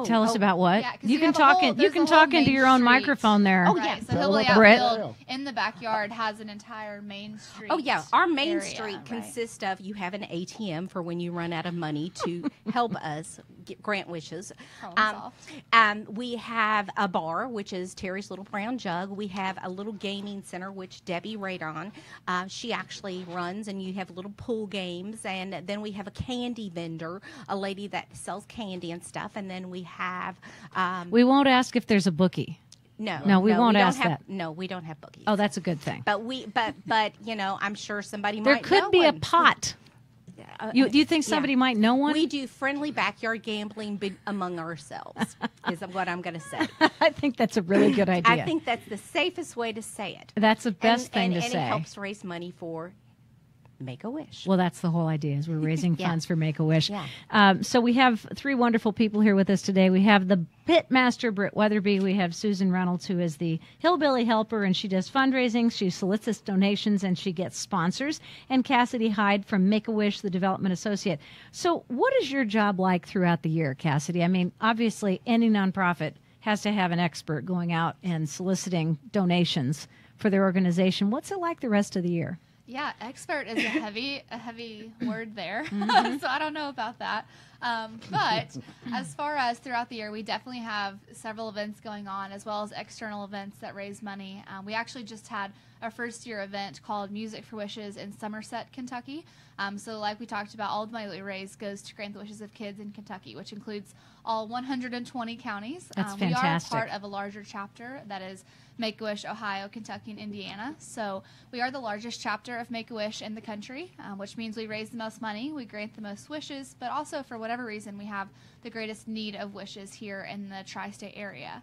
Tell us about what? Yeah, 'cause you we can have a talk. whole- You there's can a whole talk into main your own street. microphone there. Oh, yeah. Right, so Hillbilly Brett. Outfield in the backyard has an entire main street. Oh, yeah. Our main area, street right. consists of you have an ATM for when you run out of money to help us grant wishes. Problem solved. We have a bar, which is Terry's Little Brown Jug. We have a little gaming center, which Debbie Radon, she actually runs, and you have little pool games. And then we have a candy vendor, a lady that sells candy and stuff. And then we have... We won't ask if there's a bookie. No, we won't don't ask have, that. No, we don't have bookies. Oh, that's a good thing. But I'm sure somebody There might could know be a one. pot. Do you think somebody might know one? We do friendly backyard gambling among ourselves, is what I'm going to say. I think that's a really good idea. I think that's the safest way to say it. That's the best thing to and say. it helps raise money for Make-A-Wish. Well, that's the whole idea is we're raising Yeah. funds for Make-A-Wish. Yeah. So we have three wonderful people here with us today. We have the pitmaster, Britt Weatherby. We have Susan Reynolds, who is the Hillbilly Helper, and she does fundraising. She solicits donations, and she gets sponsors. And Cassidy Hyde from Make-A-Wish, the development associate. So what is your job like throughout the year, Cassidy? I mean, obviously, any nonprofit has to have an expert going out and soliciting donations for their organization. What's it like the rest of the year? Yeah, expert is a heavy word there. Mm-hmm. So I don't know about that. But as far as throughout the year, we definitely have several events going on, as well as external events that raise money. We actually just had our first year event called Music for Wishes in Somerset, Kentucky. So like we talked about, all the money that we raise goes to grant the wishes of kids in Kentucky, which includes all 120 counties. That's We are a fantastic. part of a larger chapter that is Make-A-Wish, Ohio, Kentucky, and Indiana. So we are the largest chapter of Make-A-Wish in the country, which means we raise the most money, we grant the most wishes, but also for whatever reason we have the greatest need of wishes here in the tri-state area.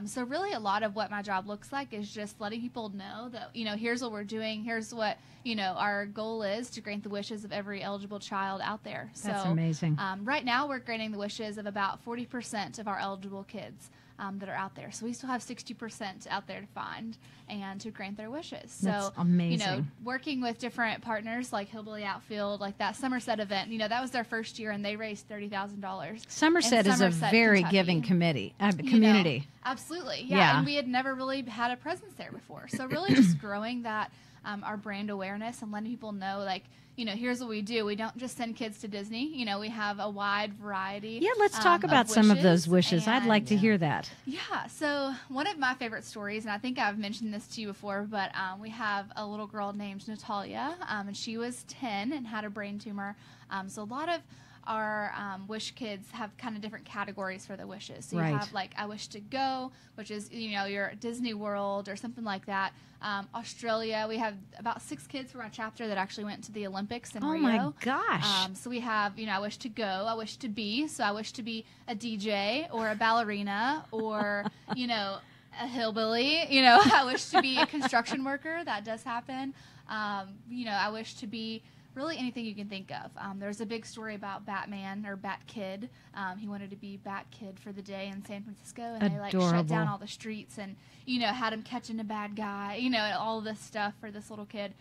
So really a lot of what my job looks like is just letting people know that, here's what we're doing, here's what, our goal is to grant the wishes of every eligible child out there. That's so, amazing. Right now we're granting the wishes of about 40% of our eligible kids that are out there. So we still have 60% out there to find and to grant their wishes. That's so, amazing. working with different partners like Hillbilly Outfield, like that Somerset event, that was their first year and they raised $30,000. Somerset is a very Kentucky. giving community. Absolutely. Yeah. Yeah. And we had never really had a presence there before. So really just growing that, our brand awareness and letting people know, like, here's what we do. We don't just send kids to Disney. We have a wide variety. Yeah, let's talk about some of those wishes. I'd like to hear that. Yeah, so one of my favorite stories, and I think I've mentioned this to you before, but we have a little girl named Natalia, and she was 10 and had a brain tumor. So a lot of our wish kids have kind of different categories for the wishes. So you Right. have like I wish to go, which is your at Disney World or something like that. Australia, we have about 6 kids from our chapter that actually went to the Olympics in Oh Rio. my gosh. So we have I wish to go, I wish to be. So I wish to be a DJ or a ballerina or a hillbilly. I wish to be a construction worker. That does happen. I wish to be really anything you can think of. There's a big story about Batman or Bat Kid. He wanted to be Bat Kid for the day in San Francisco, and they shut Adorable. down all the streets and had him catching a bad guy. All this stuff for this little kid,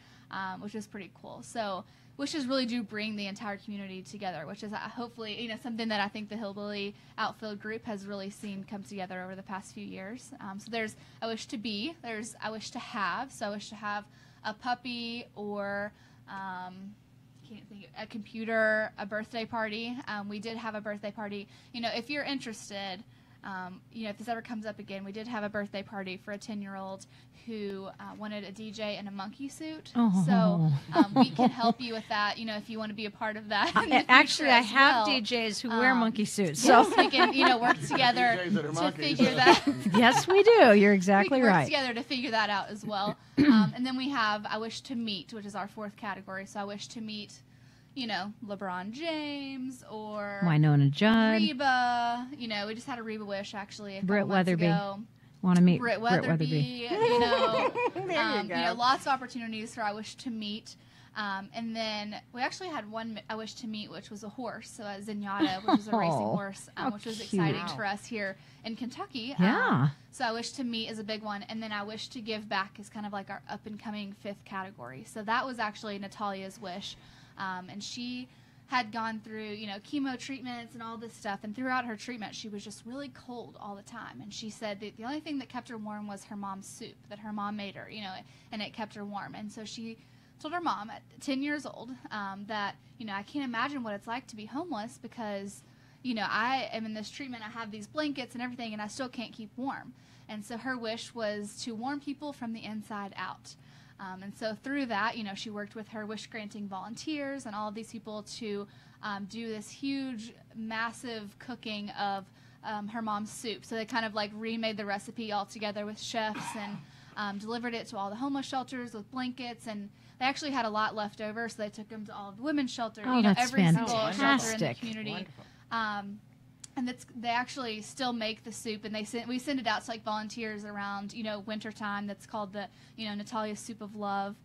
which is pretty cool. So wishes really do bring the entire community together, which is hopefully something that I think the Hillbilly Outfield group has really seen come together over the past few years. So there's I wish to be, there's I wish to have. So I wish to have a puppy or can't think a computer, a birthday party. We did have a birthday party. If you're interested, if this ever comes up again, we did have a birthday party for a 10-year-old who wanted a DJ in a monkey suit. Oh. So we can help you with that, if you want to be a part of that. in the future Actually, I as have well. DJs who wear monkey suits. So So we can, work together DJs that are to monkeys. figure that. yes, we do. You're We exactly can work right. together to figure that out as well. And then we have I wish to meet, which is our 4th category. So I wish to meet, LeBron James or Winona Judd. Reba. We just had a Reba wish actually a couple Britt months Weatherby. ago. Want to meet Britt Weatherby. There you go. Lots of opportunities for I wish to meet. And then we actually had one I wish to meet, which was a horse, so a Zenyatta, which is a racing Oh, horse, how which was cute. exciting for us here in Kentucky. Yeah. So I wish to meet is a big one, and then I wish to give back is kind of like our up-and-coming 5th category. So that was actually Natalia's wish, and she had gone through, chemo treatments and all this stuff, and throughout her treatment, she was just really cold all the time. And she said that the only thing that kept her warm was her mom's soup that her mom made her, and it kept her warm. And so she told her mom at 10 years old that, I can't imagine what it's like to be homeless because, I am in this treatment, I have these blankets and everything, and I still can't keep warm. And so her wish was to warm people from the inside out. And so through that, she worked with her wish-granting volunteers and all of these people to do this huge, massive cooking of her mom's soup. So they kind of like remade the recipe all together with chefs and delivered it to all the homeless shelters with blankets. And they actually had a lot left over, so they took them to all of the women's shelters, Oh, that's every single shelter in the fantastic. community. And they actually still make the soup, and we send it out to like volunteers around wintertime. That's called the Natalia's Soup of Love.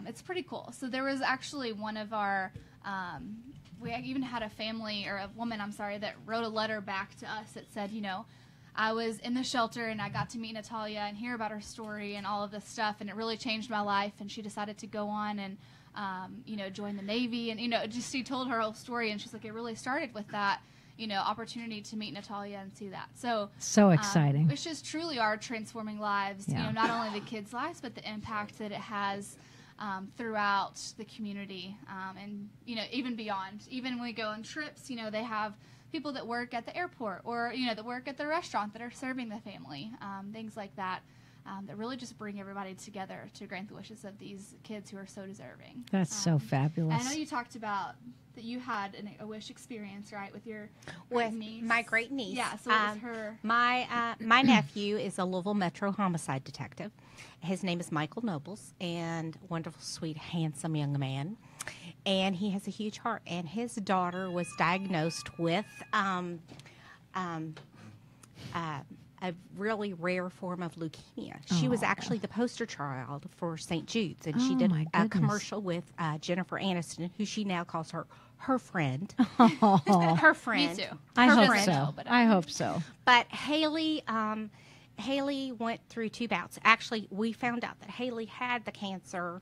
It's pretty cool. So there was actually one of our we even had a family or a woman, that wrote a letter back to us that said, I was in the shelter and I got to meet Natalia and hear about her story and all of this stuff, and it really changed my life. And she decided to go on and join the Navy, and she told her whole story, and she's like, it really started with that. Opportunity to meet Natalia and see that. So exciting. Wishes truly are transforming lives, Yeah. not only the kids' lives, but the impact that it has throughout the community, and even beyond. Even when we go on trips, they have people that work at the airport or that work at the restaurant that are serving the family, things like that. That really just bring everybody together to grant the wishes of these kids who are so deserving. That's so fabulous. I know you talked about that you had a wish experience, right, with your niece. My great niece. Yeah, so what was her? My nephew is a Louisville Metro homicide detective. His name is Michael Nobles, and wonderful, sweet, handsome young man. And he has a huge heart. And his daughter was diagnosed with a really rare form of leukemia. She was actually the poster child for St. Jude's, and she did a commercial with Jennifer Aniston, who she now calls her friend. Her friend. Me too. I Her hope friend. so. I hope so. But Haley went through 2 bouts. Actually, we found out that Haley had the cancer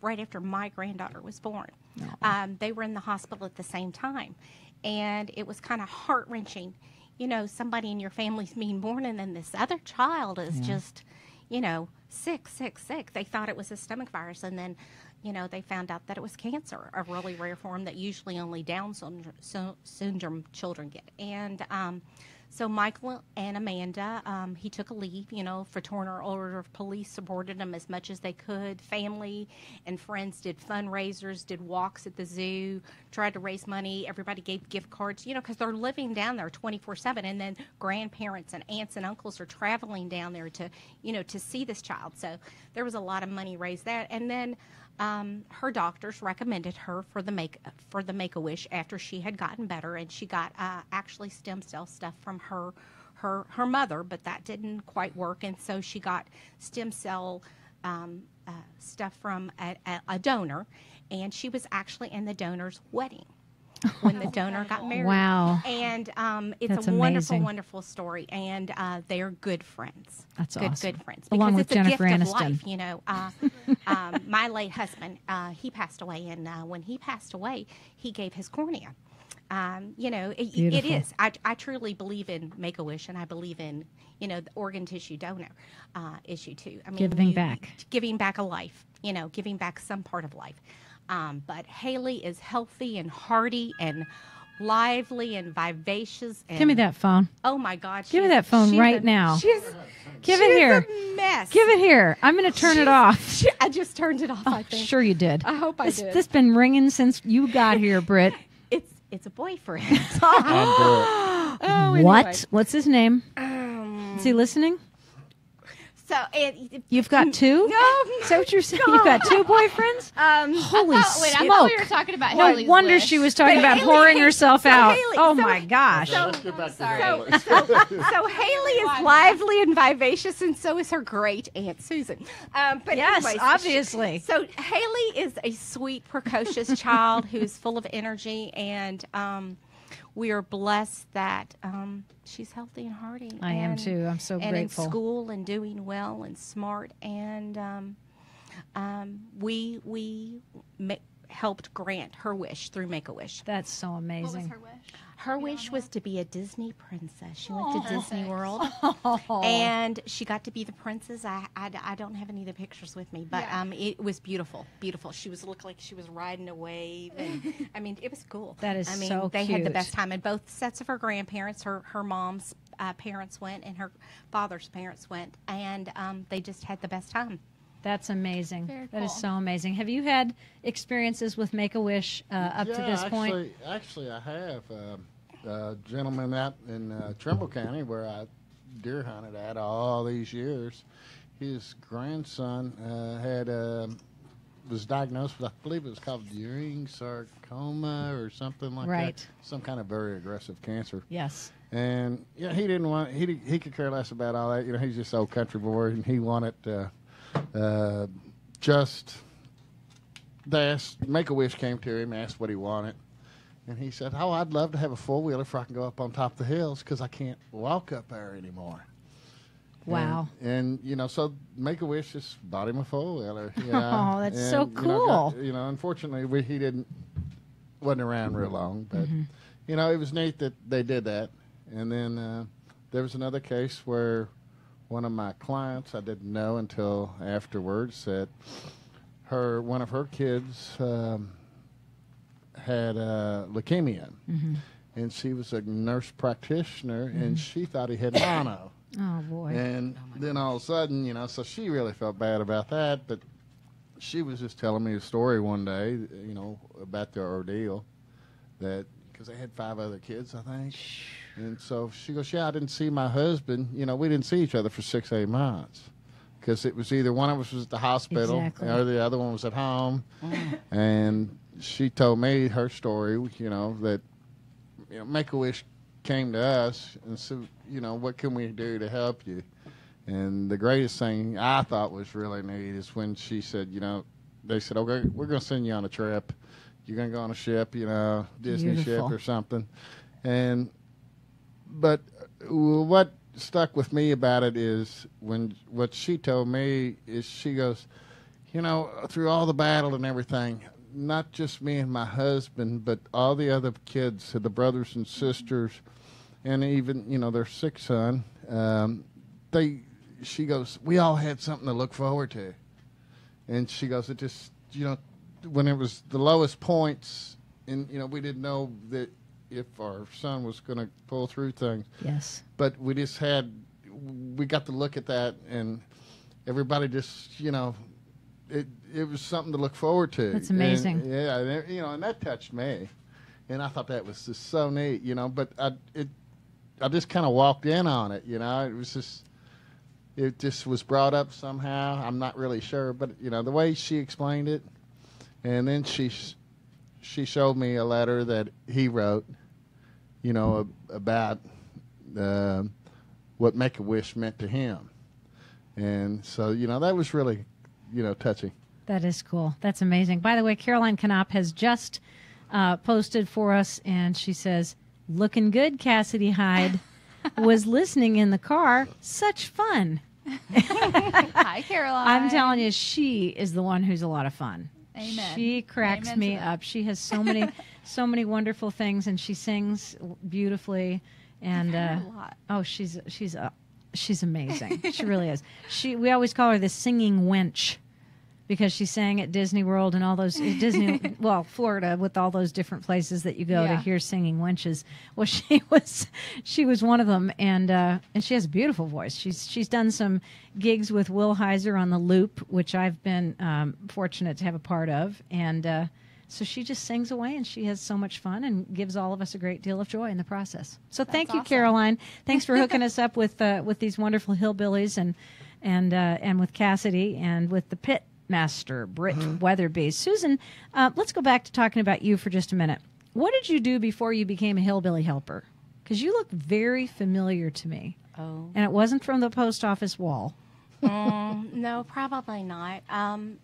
right after my granddaughter was born. They were in the hospital at the same time, and it was kind of heart-wrenching. Somebody in your family's being born, and then this other child is just, sick. They thought it was a stomach virus, and then, they found out that it was cancer, a really rare form that usually only Down syndrome children get. And so Michael and Amanda, he took a leave, fraternal order of police supported them as much as they could. Family and friends did fundraisers, did walks at the zoo, tried to raise money. Everybody gave gift cards, because they're living down there 24/7. And then grandparents and aunts and uncles are traveling down there to, to see this child. So there was a lot of money raised there. And then her doctors recommended her for the Make-A-Wish after she had gotten better, and she got actually stem cell stuff from her mother, but that didn't quite work, and so she got stem cell stuff from a donor, and she was actually in the donor's wedding when the donor got married. Wow. And it's That's a amazing. wonderful story, and they are good friends. That's good, awesome. Good friends. Along Because with it's a Jennifer gift Aniston. of life, my late husband, he passed away, and when he passed away, he gave his cornea. It is. I truly believe in Make-A-Wish, and I believe in, the organ tissue donor issue too. I mean, giving back a life, giving back some part of life. But Haley is healthy and hearty and lively and vivacious. And, Give me that phone. Oh my God! Give me that phone right now. Give it here. A mess. Give it here. I'm going to turn it off. I just turned it off. I think. Sure you did. I hope I did. This been ringing since you got here, Britt. It's a boyfriend. Anyway. What? What's his name? Is he listening? So you've got 2? No, is that what you're saying? You've got 2 boyfriends? Holy smoke! I thought we were talking about No Haley's wonder wish. she was talking about whoring herself out. My gosh! Let's get back to Haley. So Haley is lively and vivacious, and so is her great Aunt Susan. But yes, anyways, obviously. So Haley is a sweet, precocious child who's full of energy, and we are blessed that she's healthy and hearty. I am too. I'm so and grateful. In school and doing well and smart, and we helped grant her wish through Make-A-Wish. That's so amazing. What was her wish? Her wish was to be a Disney princess. She went to Disney World, and she got to be the princess. I don't have any of the pictures with me, but it was beautiful, beautiful. She looked like she was riding a wave, and I mean, it was cool. That is so they cute. had the best time, and both sets of her grandparents, her mom's parents went, and her father's parents went, and they just had the best time. That's amazing. Very That is cool. so amazing. Have you had experiences with Make-A-Wish up to this point? Actually, I have. A gentleman out in Trimble County, where I deer hunted at all these years, his grandson was diagnosed with, I believe it was called Ewing sarcoma or something like Right. that. Some kind of very aggressive cancer. Yes. And he didn't want. He could care less about all that. He's just old country boy, and he wanted just. Make-A-Wish came to him, asked what he wanted. And he said, I'd love to have a four-wheeler if I can go up on top of the hills because I can't walk up there anymore. Wow. And so Make-A-Wish just bought him a four-wheeler. Oh, that's so cool. Unfortunately, he wasn't around real long. But, it was neat that they did that. And then there was another case where one of my clients, I didn't know until afterwards, that one of her kids had leukemia, and she was a nurse practitioner, and she thought he had mono. Oh, boy. And then all of a sudden, so she really felt bad about that, but she was just telling me a story one day, about the ordeal, that because they had 5 other kids, I think. And so she goes, I didn't see my husband. We didn't see each other for 6-8 months because it was either one of us was at the hospital or the other one was at home. And she told me her story, that Make-A-Wish came to us and said, what can we do to help you? And the greatest thing I thought was really neat is when she said, they said, okay, we're going to send you on a trip. You're going to go on a ship, Disney ship or something. But what stuck with me about it is what she told me is she goes, through all the battle and everything, not just me and my husband, but all the other kids, the brothers and sisters, and even, their sick son, she goes, we all had something to look forward to. And she goes, it just, when it was the lowest points, and, we didn't know that if our son was going to pull through things. Yes. But we got to look at that, and everybody just, it was something to look forward to. That's amazing. And, and that touched me. And I thought that was just so neat, but I just kind of walked in on it, it just was brought up somehow. I'm not really sure, but the way she explained it, and then she showed me a letter that he wrote, about what Make-A-Wish meant to him, and so that was really, touching. That is cool. That's amazing. By the way, Caroline Knopp has just posted for us, and she says, "Looking good, Cassidy Hyde." Was listening in the car. Such fun. Hi, Caroline. I'm telling you, she is the one who's a lot of fun. Amen. She cracks Amen me up. She has so many wonderful things, and she sings beautifully. And I've heard a lot. oh, she's amazing. She really is. We always call her the singing wench, because she sang at Disney World and all those Florida, with all those different places that you go to hear singing wenches. Well, she was one of them, and she has a beautiful voice. She's done some gigs with Will Heiser on the Loop, which I've been fortunate to have a part of, and so she just sings away, and she has so much fun and gives all of us a great deal of joy in the process. So thank you, Caroline. Thanks for hooking us up with these wonderful hillbillies and with Cassidy and with the pit master, Britt Weatherby. Susan, let's go back to talking about you for just a minute. What did you do before you became a hillbilly helper? Because you look very familiar to me. Oh. And it wasn't from the post office wall. No, probably not.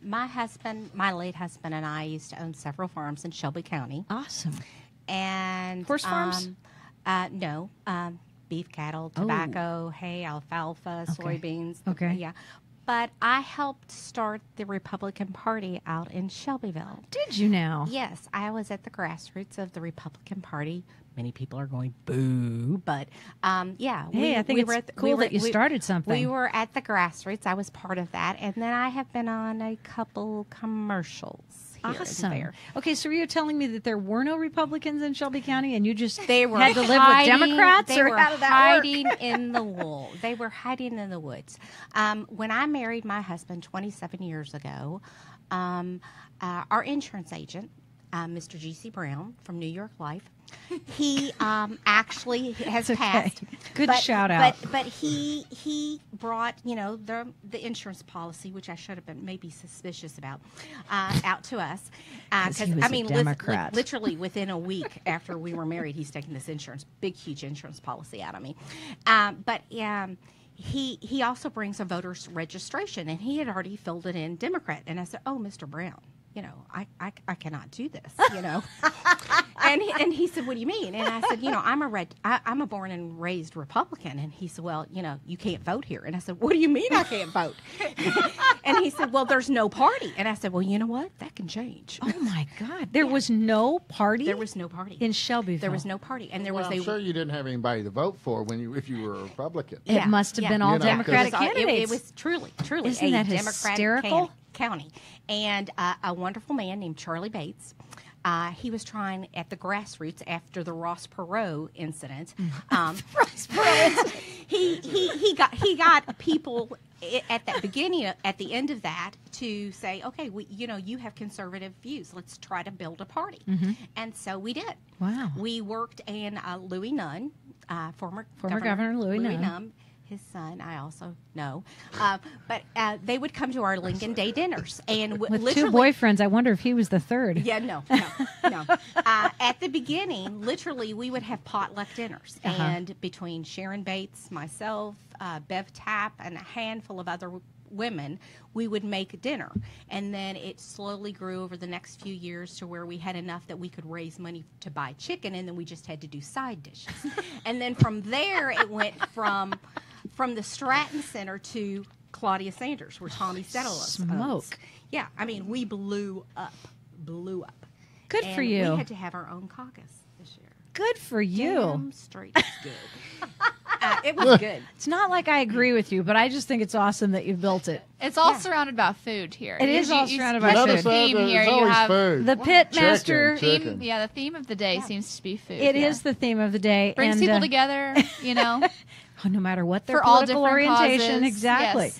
My late husband and I used to own several farms in Shelby County. Awesome. And horse farms? No. Beef cattle, tobacco, hay, alfalfa, soybeans. Okay. Yeah. But I helped start the Republican Party out in Shelbyville. Did you now? Yes, I was at the grassroots of the Republican Party. Many people are going, boo, but yeah. Hey, I think it's cool that you started something. We were at the grassroots. I was part of that. And then I have been on a couple commercials here awesome. and there. Okay, so you're telling me that there were no Republicans in Shelby County, and you just had to live with Democrats? They were how did that hiding work? in the wool. They were hiding in the woods. When I married my husband 27 years ago, our insurance agent, Mr. G.C. Brown from New York Life, he actually has passed. Good shout out. But he brought the insurance policy, which I should have been maybe suspicious about, out to us because he was a Democrat. Literally within a week after we were married, he's taken this huge insurance policy out of me. He also brings a voter's registration, and he had already filled it in Democrat. And I said, "Oh, Mr. Brown, I cannot do this, and he said, "What do you mean?" And I said, I'm a born and raised Republican. And he said, "Well, you can't vote here." And I said, "What do you mean I can't vote?" And he said, "Well, there's no party." And I said, "Well, you know what? That can change." Oh my God! There was no party. There was no party in Shelbyville. There was no party, and there was I'm sure you didn't have anybody to vote for if you were a Republican. It must have been all Democratic candidates. It was truly Isn't a that Democratic hysterical? County. And a wonderful man named Charlie Bates. He was trying at the grassroots after the Ross Perot incident. Ross Perot. he got people at that beginning, at the end of that, to say, okay, you have conservative views. Let's try to build a party. And so we did. Wow. We worked in Louis Nunn, former Governor Louis Nunn. His son, I also know, but they would come to our Lincoln Day dinners, and with two boyfriends. I wonder if he was the third. Yeah, no. At the beginning, literally, we would have potluck dinners, and between Sharon Bates, myself, Bev Tapp, and a handful of other women, we would make dinner. And then it slowly grew over the next few years to where we had enough that we could raise money to buy chicken, and then we just had to do side dishes. And then from there, it went from the Stratton Center to Claudia Sanders, where Tommy Settles owns. Yeah, I mean, we blew up. Good for you. We had to have our own caucus this year. Good for you. Damn straight is good. It was good. It's not like I agree with you, but I just think it's awesome that you built it. It's all surrounded by food here. It is all surrounded by food. Theme here. You have food. The pit master. Chicken. The theme of the day seems to be food. It is the theme of the day. Brings people together, no matter what their for all political different orientation. causes. Exactly.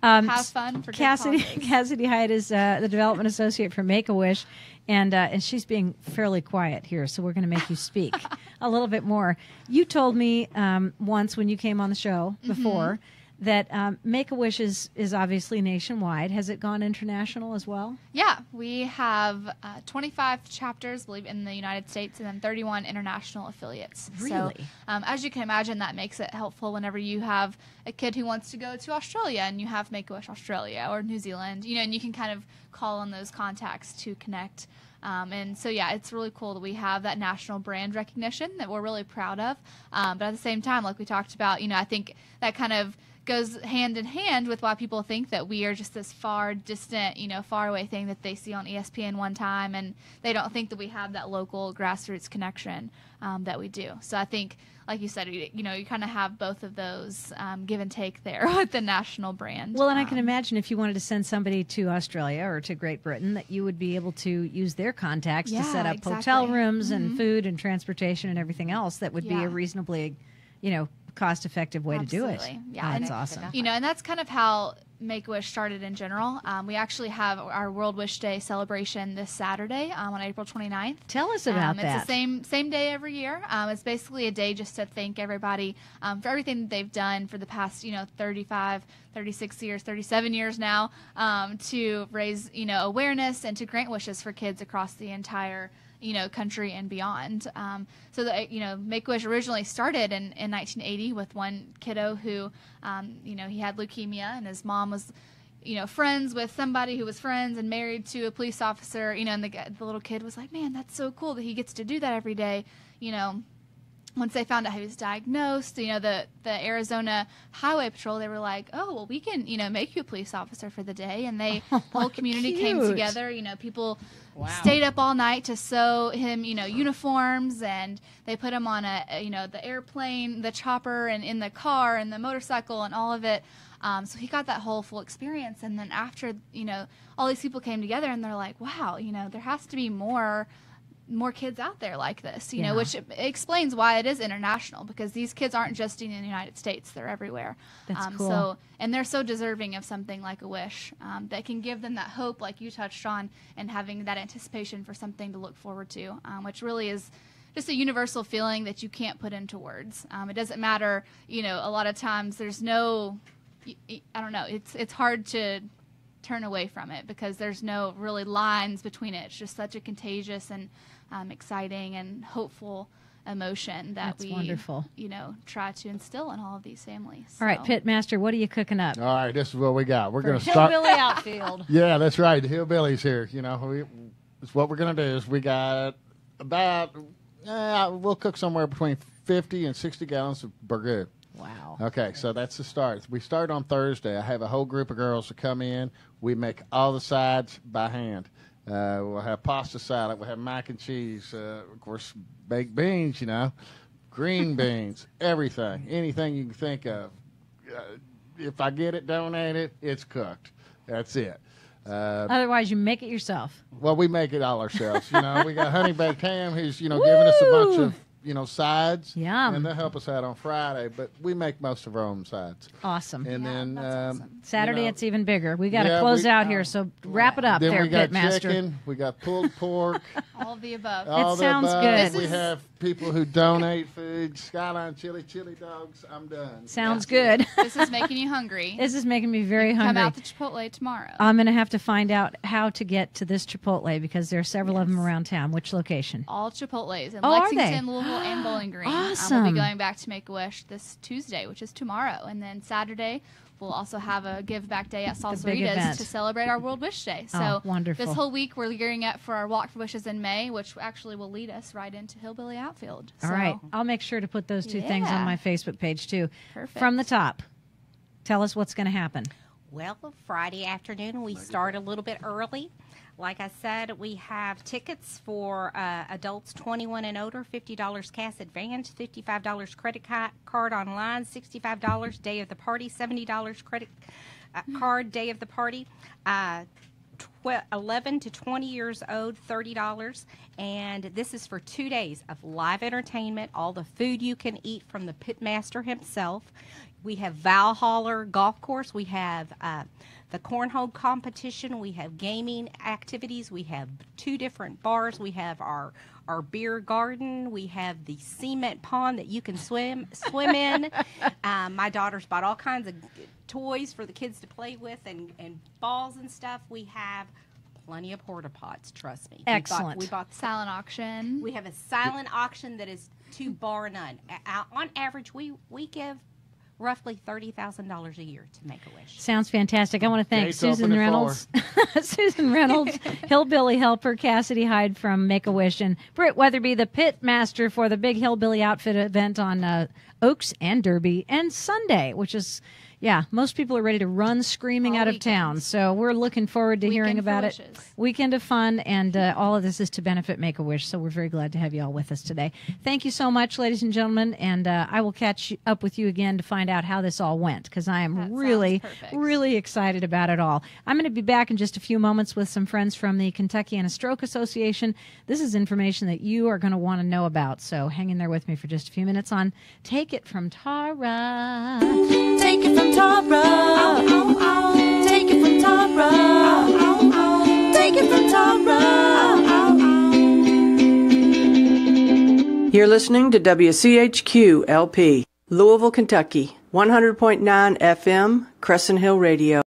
Yes. Have fun for Cassidy Hyde is the development associate for Make-A-Wish, and she's being fairly quiet here, so we're going to make you speak a little bit more. You told me once when you came on the show before that Make-A-Wish is obviously nationwide. Has it gone international as well? Yeah, we have 25 chapters, I believe, in the United States, and then 31 international affiliates. Really? So, as you can imagine, that makes it helpful whenever you have a kid who wants to go to Australia, and you have Make-A-Wish Australia or New Zealand, and you can kind of call on those contacts to connect. And so, it's really cool that we have that national brand recognition that we're really proud of. But at the same time, like we talked about, I think that kind of goes hand in hand with why people think that we are just this far distant, far away thing that they see on ESPN one time, and they don't think that we have that local grassroots connection that we do. So I think, like you said, you kind of have both of those give and take there with the national brand. Well, and I can imagine if you wanted to send somebody to Australia or to Great Britain, that you would be able to use their contacts to set up hotel rooms and food and transportation and everything else. That would be a reasonably, cost-effective way to do it. Yeah, that's awesome. And that's kind of how Make-A-Wish started in general. We actually have our World Wish Day celebration this Saturday on April 29th. Tell us about that. It's the same day every year. It's basically a day just to thank everybody for everything that they've done for the past 35, 36 years, 37 years now, to raise awareness and to grant wishes for kids across the entire country and beyond. So that, Make-A-Wish originally started in 1980 with one kiddo who, he had leukemia, and his mom was, friends with somebody who was friends and married to a police officer, and the little kid was like, man, that's so cool that he gets to do that every day, Once they found out he was diagnosed, the Arizona Highway Patrol, they were like, oh, well, we can, make you a police officer for the day. And the whole community came together. People stayed up all night to sew him, uniforms, and they put him on the airplane, the chopper, and in the car, and the motorcycle, and all of it. So he got that whole full experience. And then after, all these people came together, and they're like, wow, there has to be more kids out there like this, which explains why it is international, because these kids aren't just in the United States, they're everywhere. That's cool. And they're so deserving of something like a wish that can give them that hope, like you touched on, and having that anticipation for something to look forward to, which really is just a universal feeling that you can't put into words. It doesn't matter, a lot of times there's no, I don't know, it's hard to turn away from it because there's no really lines between it. It's just such a contagious and exciting and hopeful emotion that That's wonderful. Try to instill in all of these families. All right, Pitmaster, what are you cooking up? All right, this is what we got. We're going to start. Hillbilly Outfield. Yeah, that's right. The Hillbillies here. It's what we're going to do is we got about, we'll cook somewhere between 50 and 60 gallons of burgoo. Wow. Okay, so that's the start. We start on Thursday. I have a whole group of girls to come in. We make all the sides by hand. We'll have pasta salad. We'll have mac and cheese. Of course, baked beans, green beans, everything, anything you can think of. If I get it donated, it's cooked. That's it. Otherwise, you make it yourself. Well, we make it all ourselves. We got Honey Baked Ham, who's, giving us a bunch of, sides. Yum. And they'll help us out on Friday, but we make most of our own sides. Awesome. And then awesome. Saturday, it's even bigger. We got to close out here, so wrap it up then there, we got Pitmaster. chicken, we got pulled pork. All of the above. all the sounds above. good. We have people who donate food. Skyline chili dogs. I'm done. Sounds good. This is making you hungry. This is making me very Come hungry. out to Chipotle tomorrow. I'm going to have to find out how to get to this Chipotle because there are several of them around town. Which location? All Chipotles in Oh, are they? Lexington, Louisville, and Bowling Green. Awesome. We'll be going back to Make-A-Wish this Tuesday, which is tomorrow. And then Saturday, we'll also have a give back day at big Salsaritas event. to celebrate our World Wish Day. So Oh, wonderful. this whole week, we're gearing up for our Walk for Wishes in May, which actually will lead us right into Hillbilly Outfield. All right. I'll make sure to put those two things on Yeah. my Facebook page, too. Perfect. From the top, tell us what's going to happen. Well, Friday afternoon, we start a little bit early. Like I said, we have tickets for adults 21 and older, $50 cash advance, $55 credit card online, $65 day of the party, $70 credit card day of the party. 11 to 20 years old, $30. And this is for 2 days of live entertainment, all the food you can eat from the pitmaster himself. We have Valhalla Golf Course. We have the cornhole competition. We have gaming activities. We have 2 different bars. We have our beer garden. We have the cement pond that you can swim in. My daughter's bought all kinds of toys for the kids to play with and balls and stuff. We have plenty of porta pots, trust me. Excellent. We bought silent auction. We have a silent auction that is to bar none. On average, we give roughly $30,000 a year to Make-A-Wish. Sounds fantastic. I want to thank Gates Susan open at Reynolds, Susan Reynolds, Hillbilly Helper, Cassidy Hyde from Make-A-Wish, and Britt Weatherby, the pit master for the big Hillbilly Outfit event on Oaks and Derby and Sunday, which is, most people are ready to run screaming All out of weekend. town. So we're looking forward to hearing Weekend for about it. wishes. Weekend of fun, and all of this is to benefit Make-A-Wish. So we're very glad to have you all with us today. Thank you so much, ladies and gentlemen, and I will catch up with you again to find out how this all went, because I am That really, sounds perfect. really excited about it all. I'm going to be back in just a few moments with some friends from the Kentucky and Stroke Association. This is information that you are going to want to know about, so hang in there with me for just a few minutes on Take It From Tara. Take it from Tara. Take it from Tara. Take it from Tara. You're listening to WCHQ LP, Louisville, Kentucky, 100.9 FM, Crescent Hill Radio.